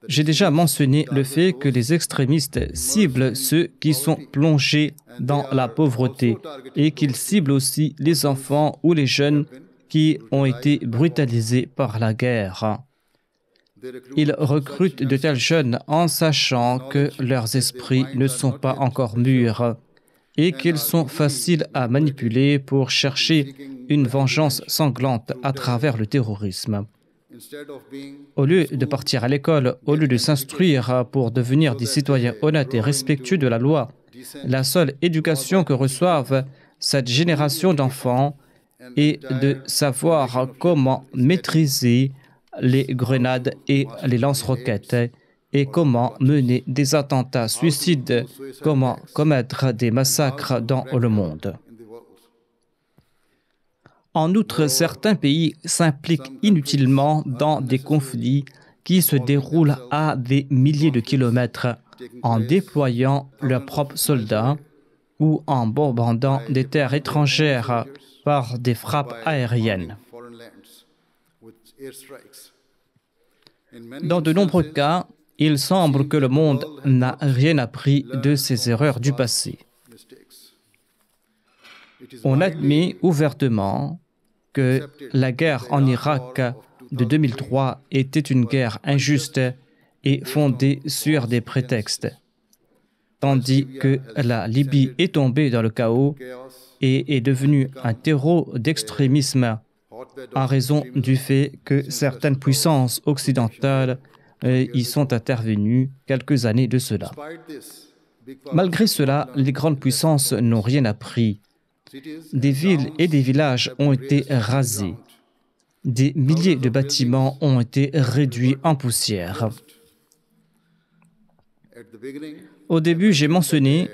J'ai déjà mentionné le fait que les extrémistes ciblent ceux qui sont plongés dans la pauvreté et qu'ils ciblent aussi les enfants ou les jeunes qui ont été brutalisés par la guerre. Ils recrutent de tels jeunes en sachant que leurs esprits ne sont pas encore mûrs et qu'ils sont faciles à manipuler pour chercher une vengeance sanglante à travers le terrorisme. Au lieu de partir à l'école, au lieu de s'instruire pour devenir des citoyens honnêtes et respectueux de la loi, la seule éducation que reçoivent cette génération d'enfants est de savoir comment maîtriser les grenades et les lance-roquettes et comment mener des attentats suicides, comment commettre des massacres dans le monde. En outre, certains pays s'impliquent inutilement dans des conflits qui se déroulent à des milliers de kilomètres en déployant leurs propres soldats ou en bombardant des terres étrangères par des frappes aériennes. Dans de nombreux cas, il semble que le monde n'a rien appris de ses erreurs du passé. On admet ouvertement que la guerre en Irak de 2003 était une guerre injuste et fondée sur des prétextes, tandis que la Libye est tombée dans le chaos et est devenue un terreau d'extrémisme en raison du fait que certaines puissances occidentales y sont intervenues quelques années de cela. Malgré cela, les grandes puissances n'ont rien appris. Des villes et des villages ont été rasés. Des milliers de bâtiments ont été réduits en poussière. Au début, j'ai mentionné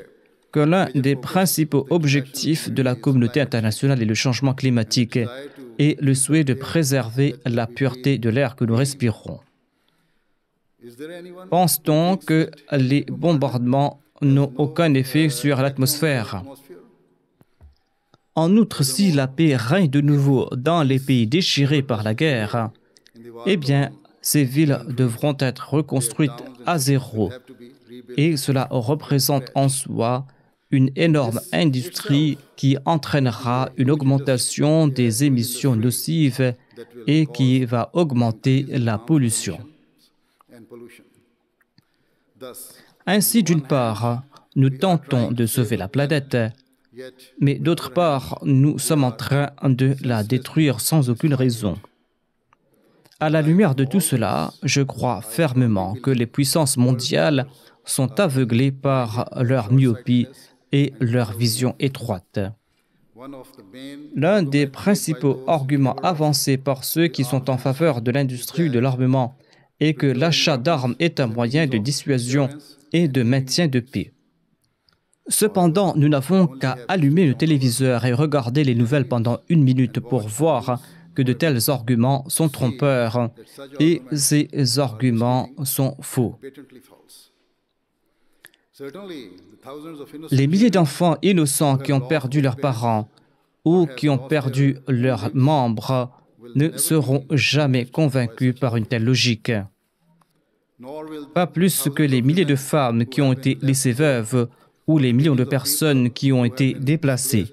que l'un des principaux objectifs de la communauté internationale est le changement climatique et le souhait de préserver la pureté de l'air que nous respirons. Pense-t-on que les bombardements n'ont aucun effet sur l'atmosphère? En outre, si la paix règne de nouveau dans les pays déchirés par la guerre, eh bien, ces villes devront être reconstruites à zéro. Et cela représente en soi une énorme industrie qui entraînera une augmentation des émissions nocives et qui va augmenter la pollution. Ainsi, d'une part, nous tentons de sauver la planète, mais d'autre part, nous sommes en train de la détruire sans aucune raison. À la lumière de tout cela, je crois fermement que les puissances mondiales sont aveuglées par leur myopie et leur vision étroite. L'un des principaux arguments avancés par ceux qui sont en faveur de l'industrie de l'armement est que l'achat d'armes est un moyen de dissuasion et de maintien de paix. Cependant, nous n'avons qu'à allumer le téléviseur et regarder les nouvelles pendant 1 minute pour voir que de tels arguments sont trompeurs et ces arguments sont faux. Les milliers d'enfants innocents qui ont perdu leurs parents ou qui ont perdu leurs membres ne seront jamais convaincus par une telle logique. Pas plus que les milliers de femmes qui ont été laissées veuves ou les millions de personnes qui ont été déplacées.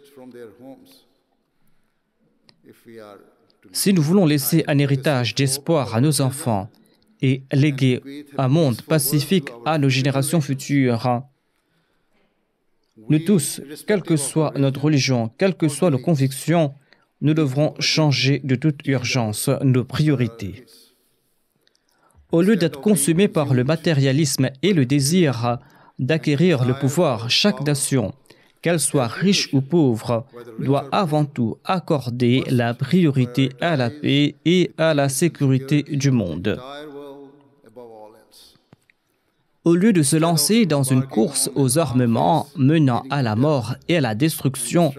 Si nous voulons laisser un héritage d'espoir à nos enfants et léguer un monde pacifique à nos générations futures, nous tous, quelle que soit notre religion, quelles que soient nos convictions, nous devrons changer de toute urgence nos priorités. Au lieu d'être consumés par le matérialisme et le désir d'acquérir le pouvoir, chaque nation, qu'elle soit riche ou pauvre, doit avant tout accorder la priorité à la paix et à la sécurité du monde. Au lieu de se lancer dans une course aux armements menant à la mort et à la destruction,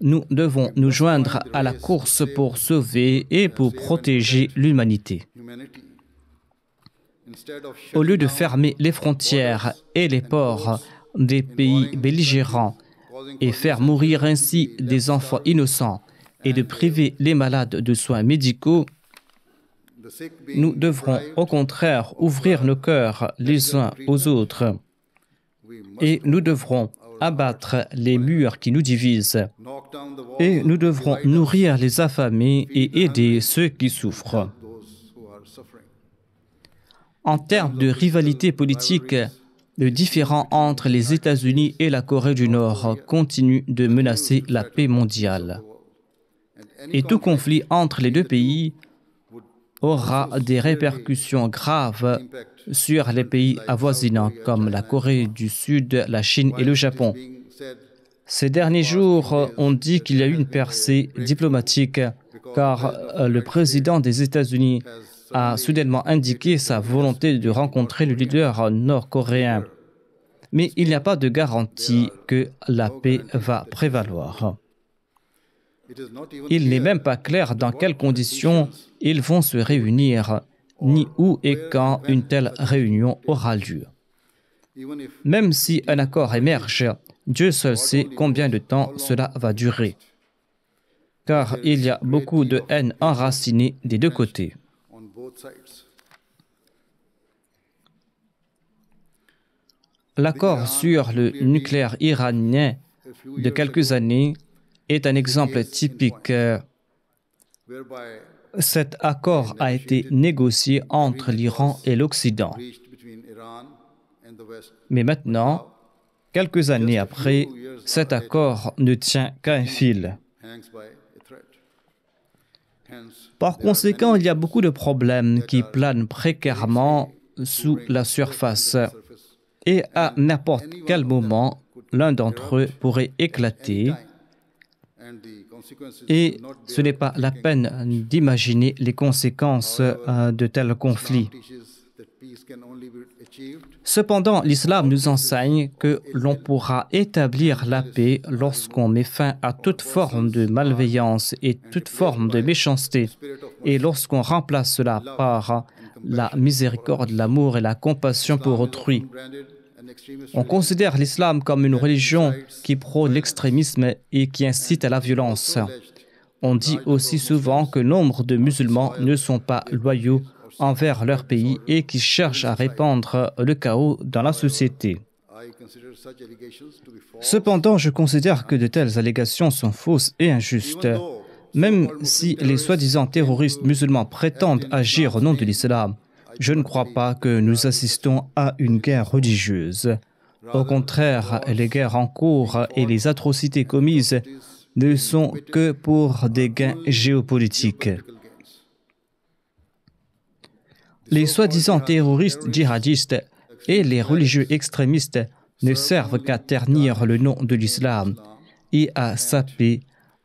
nous devons nous joindre à la course pour sauver et pour protéger l'humanité. Au lieu de fermer les frontières et les ports des pays belligérants et faire mourir ainsi des enfants innocents et de priver les malades de soins médicaux, nous devrons au contraire ouvrir nos cœurs les uns aux autres et nous devrons abattre les murs qui nous divisent et nous devrons nourrir les affamés et aider ceux qui souffrent. En termes de rivalité politique, le différend entre les États-Unis et la Corée du Nord continue de menacer la paix mondiale. Et tout conflit entre les deux pays aura des répercussions graves sur les pays avoisinants comme la Corée du Sud, la Chine et le Japon. Ces derniers jours, on dit qu'il y a eu une percée diplomatique car le président des États-Unis a soudainement indiqué sa volonté de rencontrer le leader nord-coréen. Mais il n'y a pas de garantie que la paix va prévaloir. Il n'est même pas clair dans quelles conditions ils vont se réunir, ni où et quand une telle réunion aura lieu. Même si un accord émerge, Dieu seul sait combien de temps cela va durer. Car il y a beaucoup de haine enracinée des deux côtés. L'accord sur le nucléaire iranien de quelques années est un exemple typique. Cet accord a été négocié entre l'Iran et l'Occident. Mais maintenant, quelques années après, cet accord ne tient qu'à un fil. Par conséquent, il y a beaucoup de problèmes qui planent précairement sous la surface. Et à n'importe quel moment, l'un d'entre eux pourrait éclater. Et ce n'est pas la peine d'imaginer les conséquences de tels conflits. Cependant, l'islam nous enseigne que l'on pourra établir la paix lorsqu'on met fin à toute forme de malveillance et toute forme de méchanceté, et lorsqu'on remplace cela par la miséricorde, l'amour et la compassion pour autrui. On considère l'islam comme une religion qui prône l'extrémisme et qui incite à la violence. On dit aussi souvent que nombre de musulmans ne sont pas loyaux envers leur pays et qui cherchent à répandre le chaos dans la société. Cependant, je considère que de telles allégations sont fausses et injustes. Même si les soi-disant terroristes musulmans prétendent agir au nom de l'islam, je ne crois pas que nous assistons à une guerre religieuse. Au contraire, les guerres en cours et les atrocités commises ne sont que pour des gains géopolitiques. Les soi-disant terroristes djihadistes et les religieux extrémistes ne servent qu'à ternir le nom de l'islam et à saper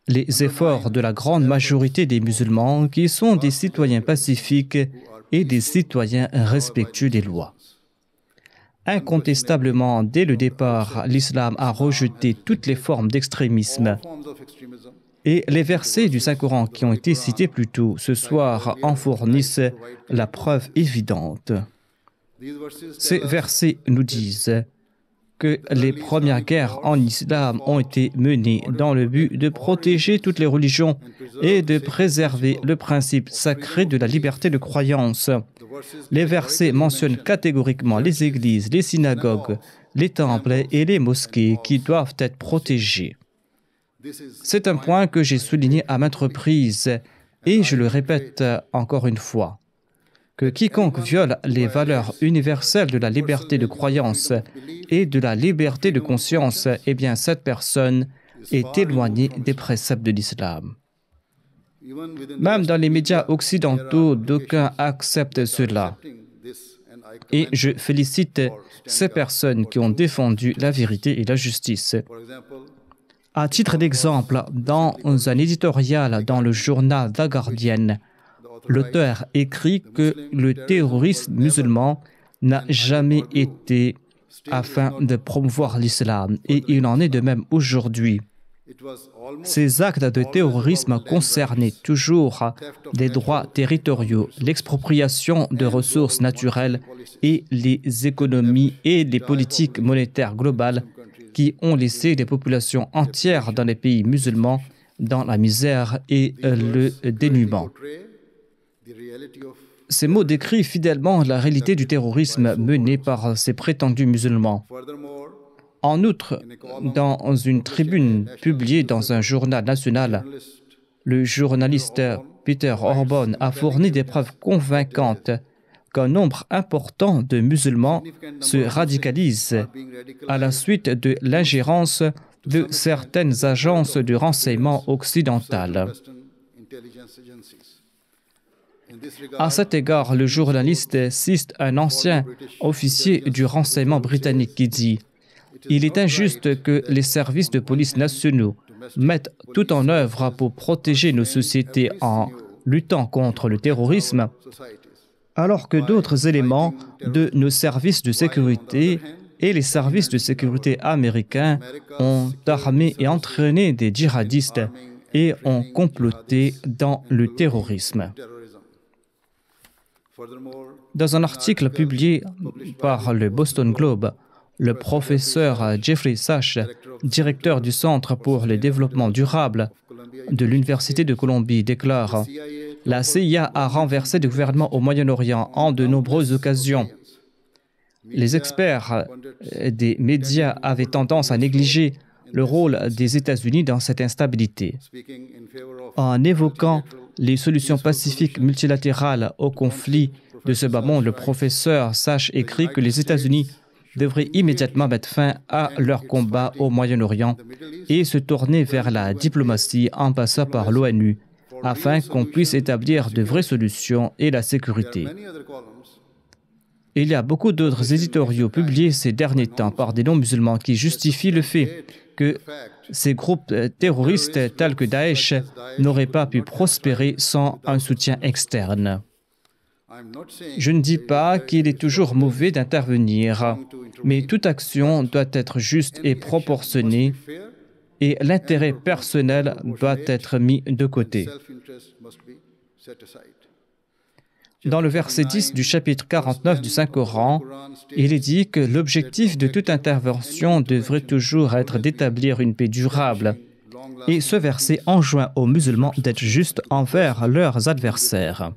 les efforts de la grande majorité des musulmans qui sont des citoyens pacifiques et des citoyens respectueux des lois. Incontestablement, dès le départ, l'islam a rejeté toutes les formes d'extrémisme. Et les versets du Saint-Coran qui ont été cités plus tôt ce soir en fournissent la preuve évidente. Ces versets nous disent que les premières guerres en islam ont été menées dans le but de protéger toutes les religions et de préserver le principe sacré de la liberté de croyance. Les versets mentionnent catégoriquement les églises, les synagogues, les temples et les mosquées qui doivent être protégés. C'est un point que j'ai souligné à maintes reprises et je le répète encore une fois, que quiconque viole les valeurs universelles de la liberté de croyance et de la liberté de conscience, eh bien cette personne est éloignée des préceptes de l'islam. Même dans les médias occidentaux, d'aucuns acceptent cela. Et je félicite ces personnes qui ont défendu la vérité et la justice. À titre d'exemple, dans un éditorial dans le journal The Guardian, l'auteur écrit que le terrorisme musulman n'a jamais été afin de promouvoir l'islam, et il en est de même aujourd'hui. Ces actes de terrorisme concernaient toujours des droits territoriaux, l'expropriation de ressources naturelles et les économies et les politiques monétaires globales qui ont laissé des populations entières dans les pays musulmans dans la misère et le dénuement. Ces mots décrivent fidèlement la réalité du terrorisme mené par ces prétendus musulmans. En outre, dans une tribune publiée dans un journal national, le journaliste Peter Orban a fourni des preuves convaincantes qu'un nombre important de musulmans se radicalisent à la suite de l'ingérence de certaines agences de renseignement occidentales. À cet égard, le journaliste cite un ancien officier du renseignement britannique qui dit « Il est injuste que les services de police nationaux mettent tout en œuvre pour protéger nos sociétés en luttant contre le terrorisme, alors que d'autres éléments de nos services de sécurité et les services de sécurité américains ont armé et entraîné des djihadistes et ont comploté dans le terrorisme. » Dans un article publié par le Boston Globe, le professeur Jeffrey Sachs, directeur du Centre pour le développement durable de l'Université de Columbie, déclare « La CIA a renversé le gouvernement au Moyen-Orient en de nombreuses occasions. Les experts des médias avaient tendance à négliger le rôle des États-Unis dans cette instabilité. En évoquant les solutions pacifiques multilatérales au conflit de ce bas monde, le professeur Sachs écrit que les États-Unis devraient immédiatement mettre fin à leur combat au Moyen-Orient et se tourner vers la diplomatie en passant par l'ONU, afin qu'on puisse établir de vraies solutions et la sécurité. Il y a beaucoup d'autres éditoriaux publiés ces derniers temps par des non-musulmans qui justifient le fait que ces groupes terroristes tels que Daesh n'auraient pas pu prospérer sans un soutien externe. Je ne dis pas qu'il est toujours mauvais d'intervenir, mais toute action doit être juste et proportionnée et l'intérêt personnel doit être mis de côté. Dans le verset 10 du chapitre 49 du Saint-Coran, il est dit que l'objectif de toute intervention devrait toujours être d'établir une paix durable. Et ce verset enjoint aux musulmans d'être justes envers leurs adversaires.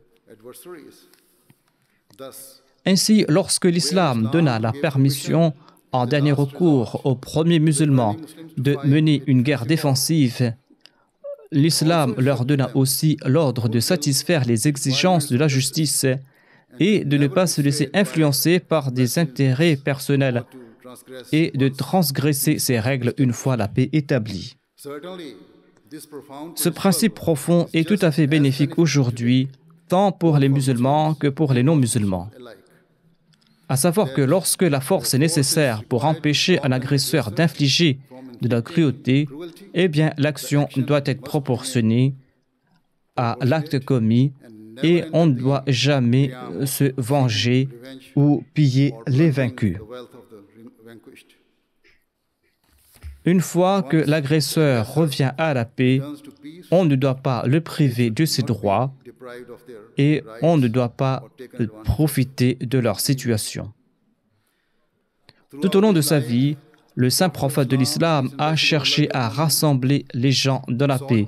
Ainsi, lorsque l'islam donna la permission en dernier recours aux premiers musulmans de mener une guerre défensive, l'islam leur donna aussi l'ordre de satisfaire les exigences de la justice et de ne pas se laisser influencer par des intérêts personnels et de transgresser ces règles une fois la paix établie. Ce principe profond est tout à fait bénéfique aujourd'hui, tant pour les musulmans que pour les non-musulmans. À savoir que lorsque la force est nécessaire pour empêcher un agresseur d'infliger de la cruauté, eh bien l'action doit être proportionnée à l'acte commis et on ne doit jamais se venger ou piller les vaincus. Une fois que l'agresseur revient à la paix, on ne doit pas le priver de ses droits et on ne doit pas profiter de leur situation. Tout au long de sa vie, le saint prophète de l'islam a cherché à rassembler les gens dans la paix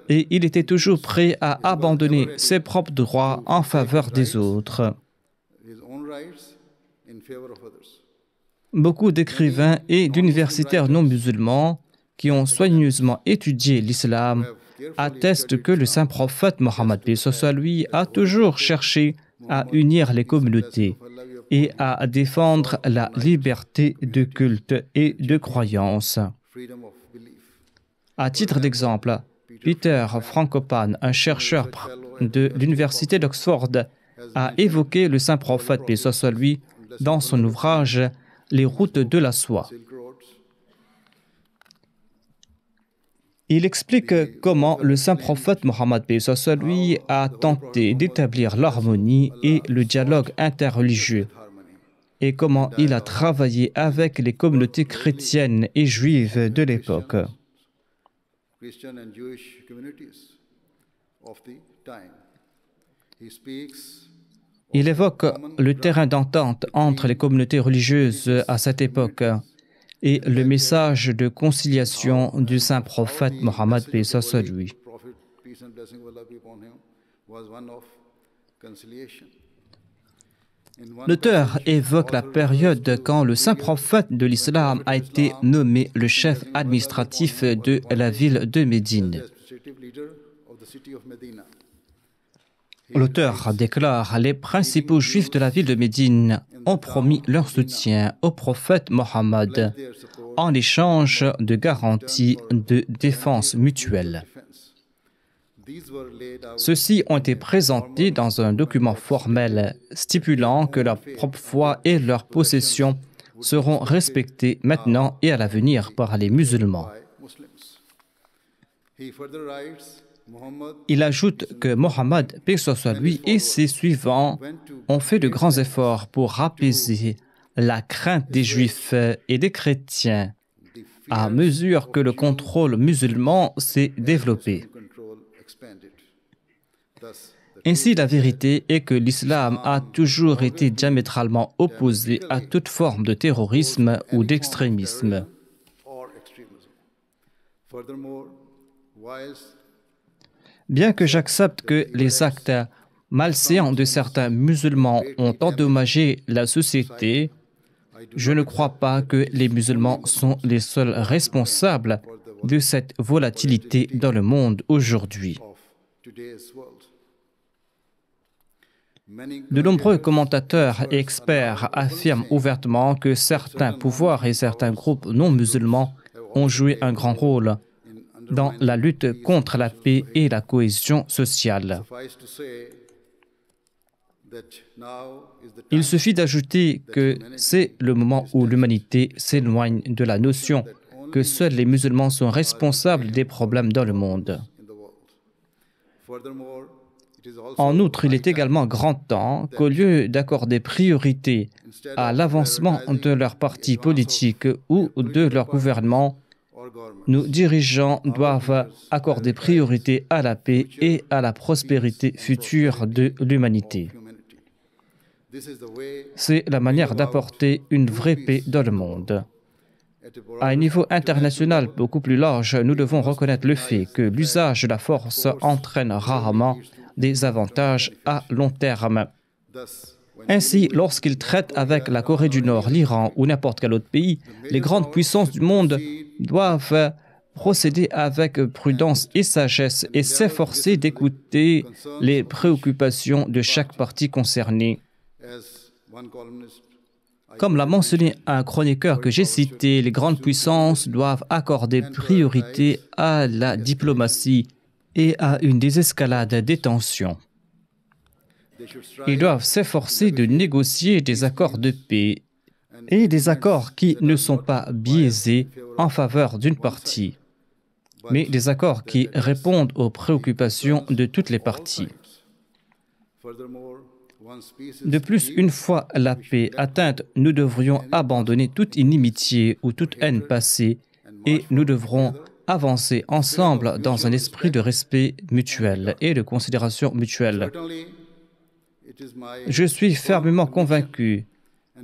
et il était toujours prêt à abandonner ses propres droits en faveur des autres. Beaucoup d'écrivains et d'universitaires non musulmans qui ont soigneusement étudié l'islam attestent que le saint prophète Mohammed lui a toujours cherché à unir les communautés et à défendre la liberté de culte et de croyance. À titre d'exemple, Peter Frankopan, un chercheur de l'université d'Oxford, a évoqué le saint prophète lui dans son ouvrage « Les routes de la soie ». Il explique comment le saint prophète Mohammed lui a tenté d'établir l'harmonie et le dialogue interreligieux et comment il a travaillé avec les communautés chrétiennes et juives de l'époque. Il évoque le terrain d'entente entre les communautés religieuses à cette époque et le message de conciliation du saint prophète Mohammed lui. L'auteur évoque la période quand le saint prophète de l'islam a été nommé le chef administratif de la ville de Médine. L'auteur déclare: les principaux juifs de la ville de Médine ont promis leur soutien au prophète Mohammed en échange de garanties de défense mutuelle. Ceux-ci ont été présentés dans un document formel stipulant que leur propre foi et leurs possessions seront respectées maintenant et à l'avenir par les musulmans. Il ajoute que Mohammed, paix soit lui, et ses suivants ont fait de grands efforts pour apaiser la crainte des Juifs et des chrétiens à mesure que le contrôle musulman s'est développé. Ainsi, la vérité est que l'islam a toujours été diamétralement opposé à toute forme de terrorisme ou d'extrémisme. Bien que j'accepte que les actes malséants de certains musulmans ont endommagé la société, je ne crois pas que les musulmans sont les seuls responsables de cette volatilité dans le monde aujourd'hui. De nombreux commentateurs et experts affirment ouvertement que certains pouvoirs et certains groupes non musulmans ont joué un grand rôle dans la lutte contre la paix et la cohésion sociale. Il suffit d'ajouter que c'est le moment où l'humanité s'éloigne de la notion que seuls les musulmans sont responsables des problèmes dans le monde. En outre, il est également grand temps qu'au lieu d'accorder priorité à l'avancement de leur parti politique ou de leur gouvernement, nos dirigeants doivent accorder priorité à la paix et à la prospérité future de l'humanité. C'est la manière d'apporter une vraie paix dans le monde. À un niveau international beaucoup plus large, nous devons reconnaître le fait que l'usage de la force entraîne rarement des avantages à long terme. Ainsi, lorsqu'ils traitent avec la Corée du Nord, l'Iran ou n'importe quel autre pays, les grandes puissances du monde doivent procéder avec prudence et sagesse et s'efforcer d'écouter les préoccupations de chaque partie concernée. Comme l'a mentionné un chroniqueur que j'ai cité, les grandes puissances doivent accorder priorité à la diplomatie et à une désescalade des tensions. Ils doivent s'efforcer de négocier des accords de paix et des accords qui ne sont pas biaisés en faveur d'une partie, mais des accords qui répondent aux préoccupations de toutes les parties. De plus, une fois la paix atteinte, nous devrions abandonner toute inimitié ou toute haine passée et nous devrons avancer ensemble dans un esprit de respect mutuel et de considération mutuelle. Je suis fermement convaincu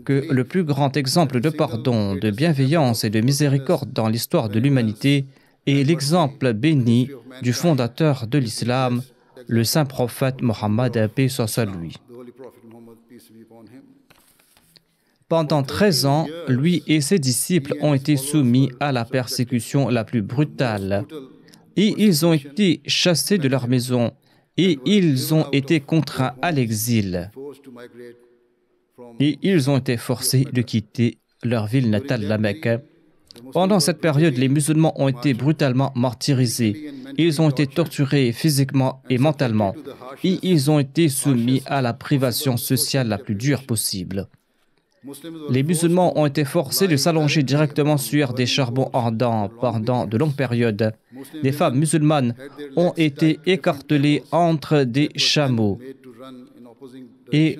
que le plus grand exemple de pardon, de bienveillance et de miséricorde dans l'histoire de l'humanité est l'exemple béni du fondateur de l'islam, le saint prophète Mohammed, paix soit lui. Pendant 13 ans, lui et ses disciples ont été soumis à la persécution la plus brutale et ils ont été chassés de leur maison et ils ont été contraints à l'exil et ils ont été forcés de quitter leur ville natale, la Mecque. Pendant cette période, les musulmans ont été brutalement martyrisés. Ils ont été torturés physiquement et mentalement et ils ont été soumis à la privation sociale la plus dure possible. Les musulmans ont été forcés de s'allonger directement sur des charbons ardents pendant de longues périodes. Les femmes musulmanes ont été écartelées entre des chameaux et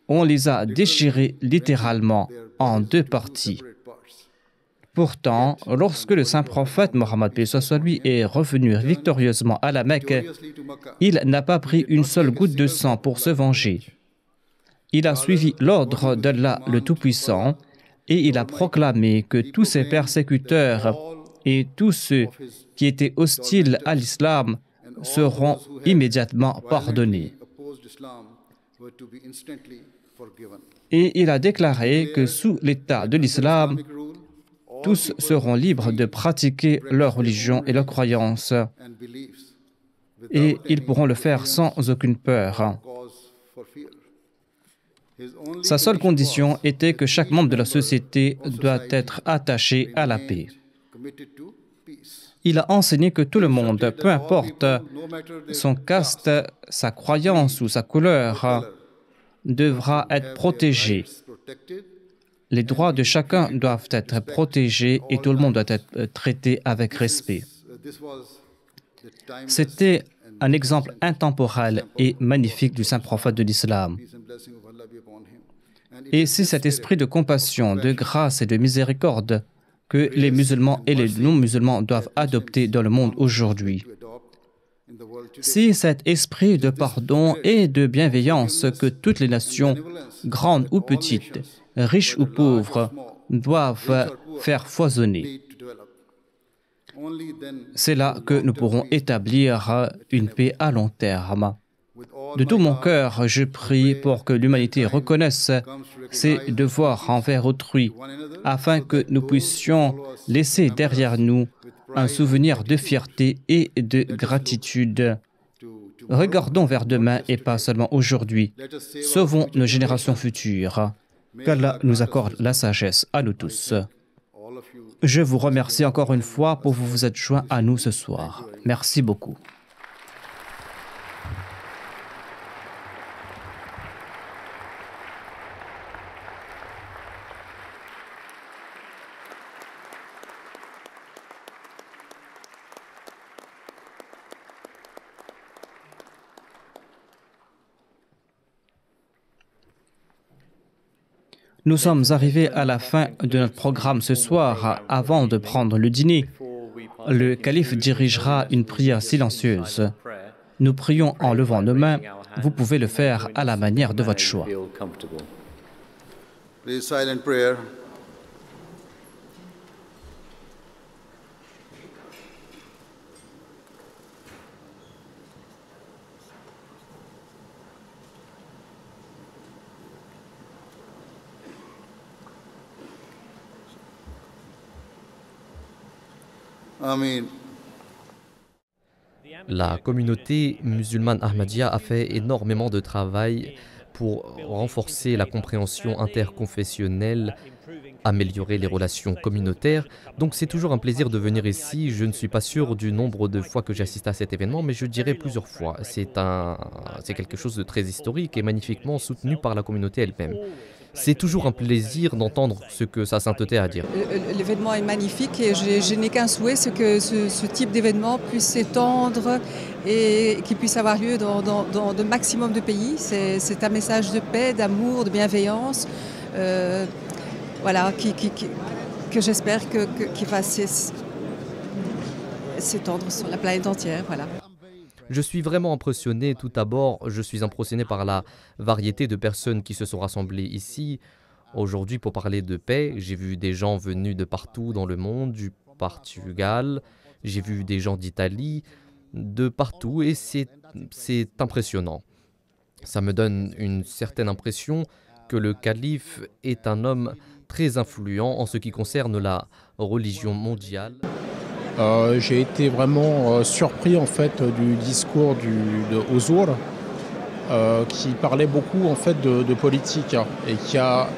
on les a déchirées littéralement en deux parties. Pourtant, lorsque le saint prophète Mohammed paix soit lui est revenu victorieusement à la Mecque, il n'a pas pris une seule goutte de sang pour se venger. Il a suivi l'ordre d'Allah le Tout-Puissant et il a proclamé que tous ses persécuteurs et tous ceux qui étaient hostiles à l'islam seront immédiatement pardonnés. Et il a déclaré que sous l'état de l'islam, tous seront libres de pratiquer leur religion et leurs croyances et ils pourront le faire sans aucune peur. Sa seule condition était que chaque membre de la société doit être attaché à la paix. Il a enseigné que tout le monde, peu importe son caste, sa croyance ou sa couleur, devra être protégé. Les droits de chacun doivent être protégés et tout le monde doit être traité avec respect. C'était un exemple intemporel et magnifique du saint prophète de l'islam. Et c'est cet esprit de compassion, de grâce et de miséricorde que les musulmans et les non-musulmans doivent adopter dans le monde aujourd'hui. C'est cet esprit de pardon et de bienveillance que toutes les nations, grandes ou petites, riches ou pauvres, doivent faire foisonner. C'est là que nous pourrons établir une paix à long terme. De tout mon cœur, je prie pour que l'humanité reconnaisse ses devoirs envers autrui, afin que nous puissions laisser derrière nous un souvenir de fierté et de gratitude. Regardons vers demain et pas seulement aujourd'hui. Sauvons nos générations futures. Qu'Allah nous accorde la sagesse à nous tous. Je vous remercie encore une fois pour vous être joints à nous ce soir. Merci beaucoup. Nous sommes arrivés à la fin de notre programme ce soir. Avant de prendre le dîner, le calife dirigera une prière silencieuse. Nous prions en levant nos mains. Vous pouvez le faire à la manière de votre choix. Please, silent prayer. Amen. La communauté musulmane Ahmadiyya a fait énormément de travail pour renforcer la compréhension interconfessionnelle, améliorer les relations communautaires. Donc c'est toujours un plaisir de venir ici. Je ne suis pas sûr du nombre de fois que j'assiste à cet événement, mais je dirais plusieurs fois. C'est quelque chose de très historique et magnifiquement soutenu par la communauté elle-même. C'est toujours un plaisir d'entendre ce que Sa Sainteté a à dire. L'événement est magnifique et je n'ai qu'un souhait, c'est que ce type d'événement puisse s'étendre et qu'il puisse avoir lieu dans de maximum de pays. C'est un message de paix, d'amour, de bienveillance, voilà, que j'espère qu'il va s'étendre sur la planète entière. Voilà. Je suis vraiment impressionné. Tout d'abord, je suis impressionné par la variété de personnes qui se sont rassemblées ici. Aujourd'hui, pour parler de paix, j'ai vu des gens venus de partout dans le monde, du Portugal, j'ai vu des gens d'Italie, de partout, et c'est impressionnant. Ça me donne une certaine impression que le calife est un homme très influent en ce qui concerne la religion mondiale. J'ai été vraiment surpris en fait du discours de Huzur qui parlait beaucoup en fait de politique et qui a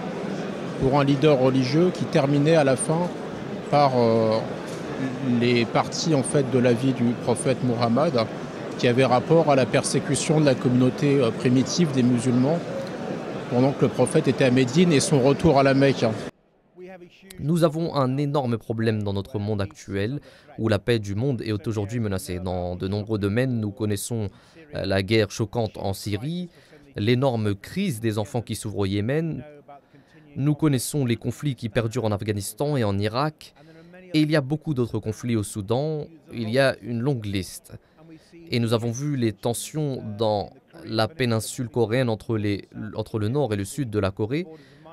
pour un leader religieux qui terminait à la fin par les parties en fait de la vie du prophète Muhammad qui avait rapport à la persécution de la communauté primitive des musulmans pendant que le prophète était à Médine et son retour à la Mecque. Nous avons un énorme problème dans notre monde actuel où la paix du monde est aujourd'hui menacée. Dans de nombreux domaines, nous connaissons la guerre choquante en Syrie, l'énorme crise des enfants qui s'ouvre au Yémen, nous connaissons les conflits qui perdurent en Afghanistan et en Irak, et il y a beaucoup d'autres conflits au Soudan, il y a une longue liste. Et nous avons vu les tensions dans la péninsule coréenne entre le nord et le sud de la Corée.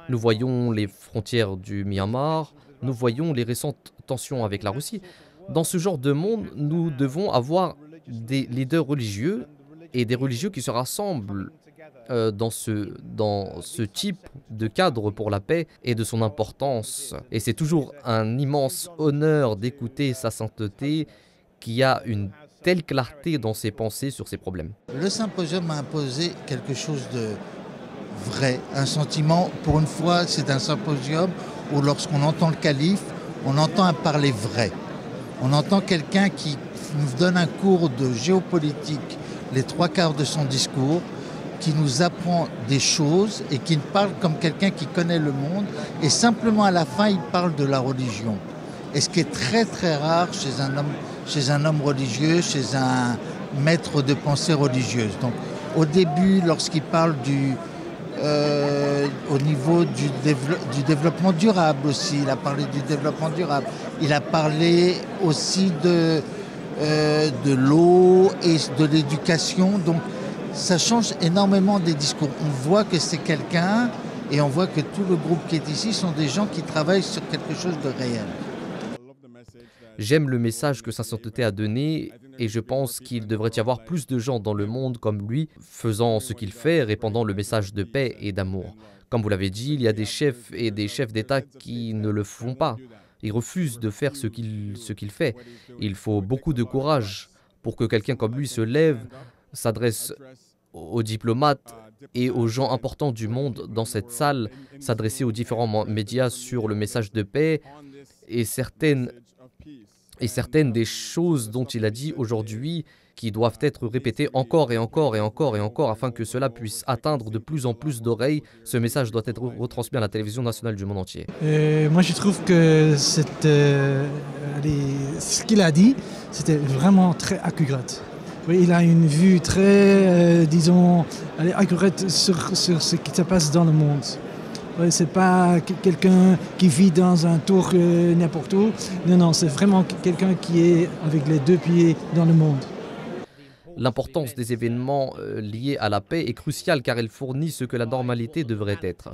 Nous voyons les frontières du Myanmar, nous voyons les récentes tensions avec la Russie. Dans ce genre de monde, nous devons avoir des leaders religieux et des religieux qui se rassemblent dans ce type de cadre pour la paix et de son importance. Et c'est toujours un immense honneur d'écouter Sa Sainteté qui a une telle clarté dans ses pensées sur ces problèmes. Le symposium a imposé quelque chose de vrai, un sentiment, pour une fois c'est un symposium où lorsqu'on entend le calife, on entend un parler vrai. On entend quelqu'un qui nous donne un cours de géopolitique, les 3/4 de son discours, qui nous apprend des choses et qui parle comme quelqu'un qui connaît le monde et simplement à la fin il parle de la religion. Et ce qui est très très rare chez un homme religieux, chez un maître de pensée religieuse. Donc au début, lorsqu'il parle au niveau du développement durable aussi, il a parlé du développement durable, il a parlé aussi de l'eau et de l'éducation, donc ça change énormément des discours. On voit que c'est quelqu'un et on voit que tout le groupe qui est ici sont des gens qui travaillent sur quelque chose de réel. J'aime le message que Sa Sainteté a donné et je pense qu'il devrait y avoir plus de gens dans le monde comme lui, faisant ce qu'il fait, répandant le message de paix et d'amour. Comme vous l'avez dit, il y a des chefs et des chefs d'État qui ne le font pas. Ils refusent de faire ce qu'il fait. Il faut beaucoup de courage pour que quelqu'un comme lui se lève, s'adresse aux diplomates et aux gens importants du monde dans cette salle, s'adresser aux différents médias sur le message de paix et certaines des choses dont il a dit aujourd'hui qui doivent être répétées encore et encore et encore et encore afin que cela puisse atteindre de plus en plus d'oreilles. Ce message doit être retransmis à la télévision nationale du monde entier. Moi, je trouve que ce qu'il a dit, c'était vraiment très accurate. Oui, il a une vue très, accurate sur ce qui se passe dans le monde. C'est pas quelqu'un qui vit dans un tour n'importe où. Non, non, c'est vraiment quelqu'un qui est avec les deux pieds dans le monde. L'importance des événements liés à la paix est cruciale car elle fournit ce que la normalité devrait être.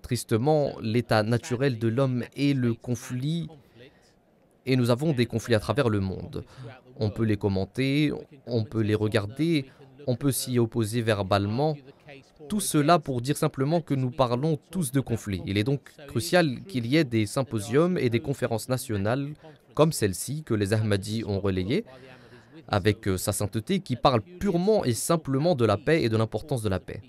Tristement, l'état naturel de l'homme est le conflit et nous avons des conflits à travers le monde. On peut les commenter, on peut les regarder, on peut s'y opposer verbalement. Tout cela pour dire simplement que nous parlons tous de conflits. Il est donc crucial qu'il y ait des symposiums et des conférences nationales comme celle-ci que les Ahmadis ont relayées, avec sa sainteté qui parle purement et simplement de la paix et de l'importance de la paix.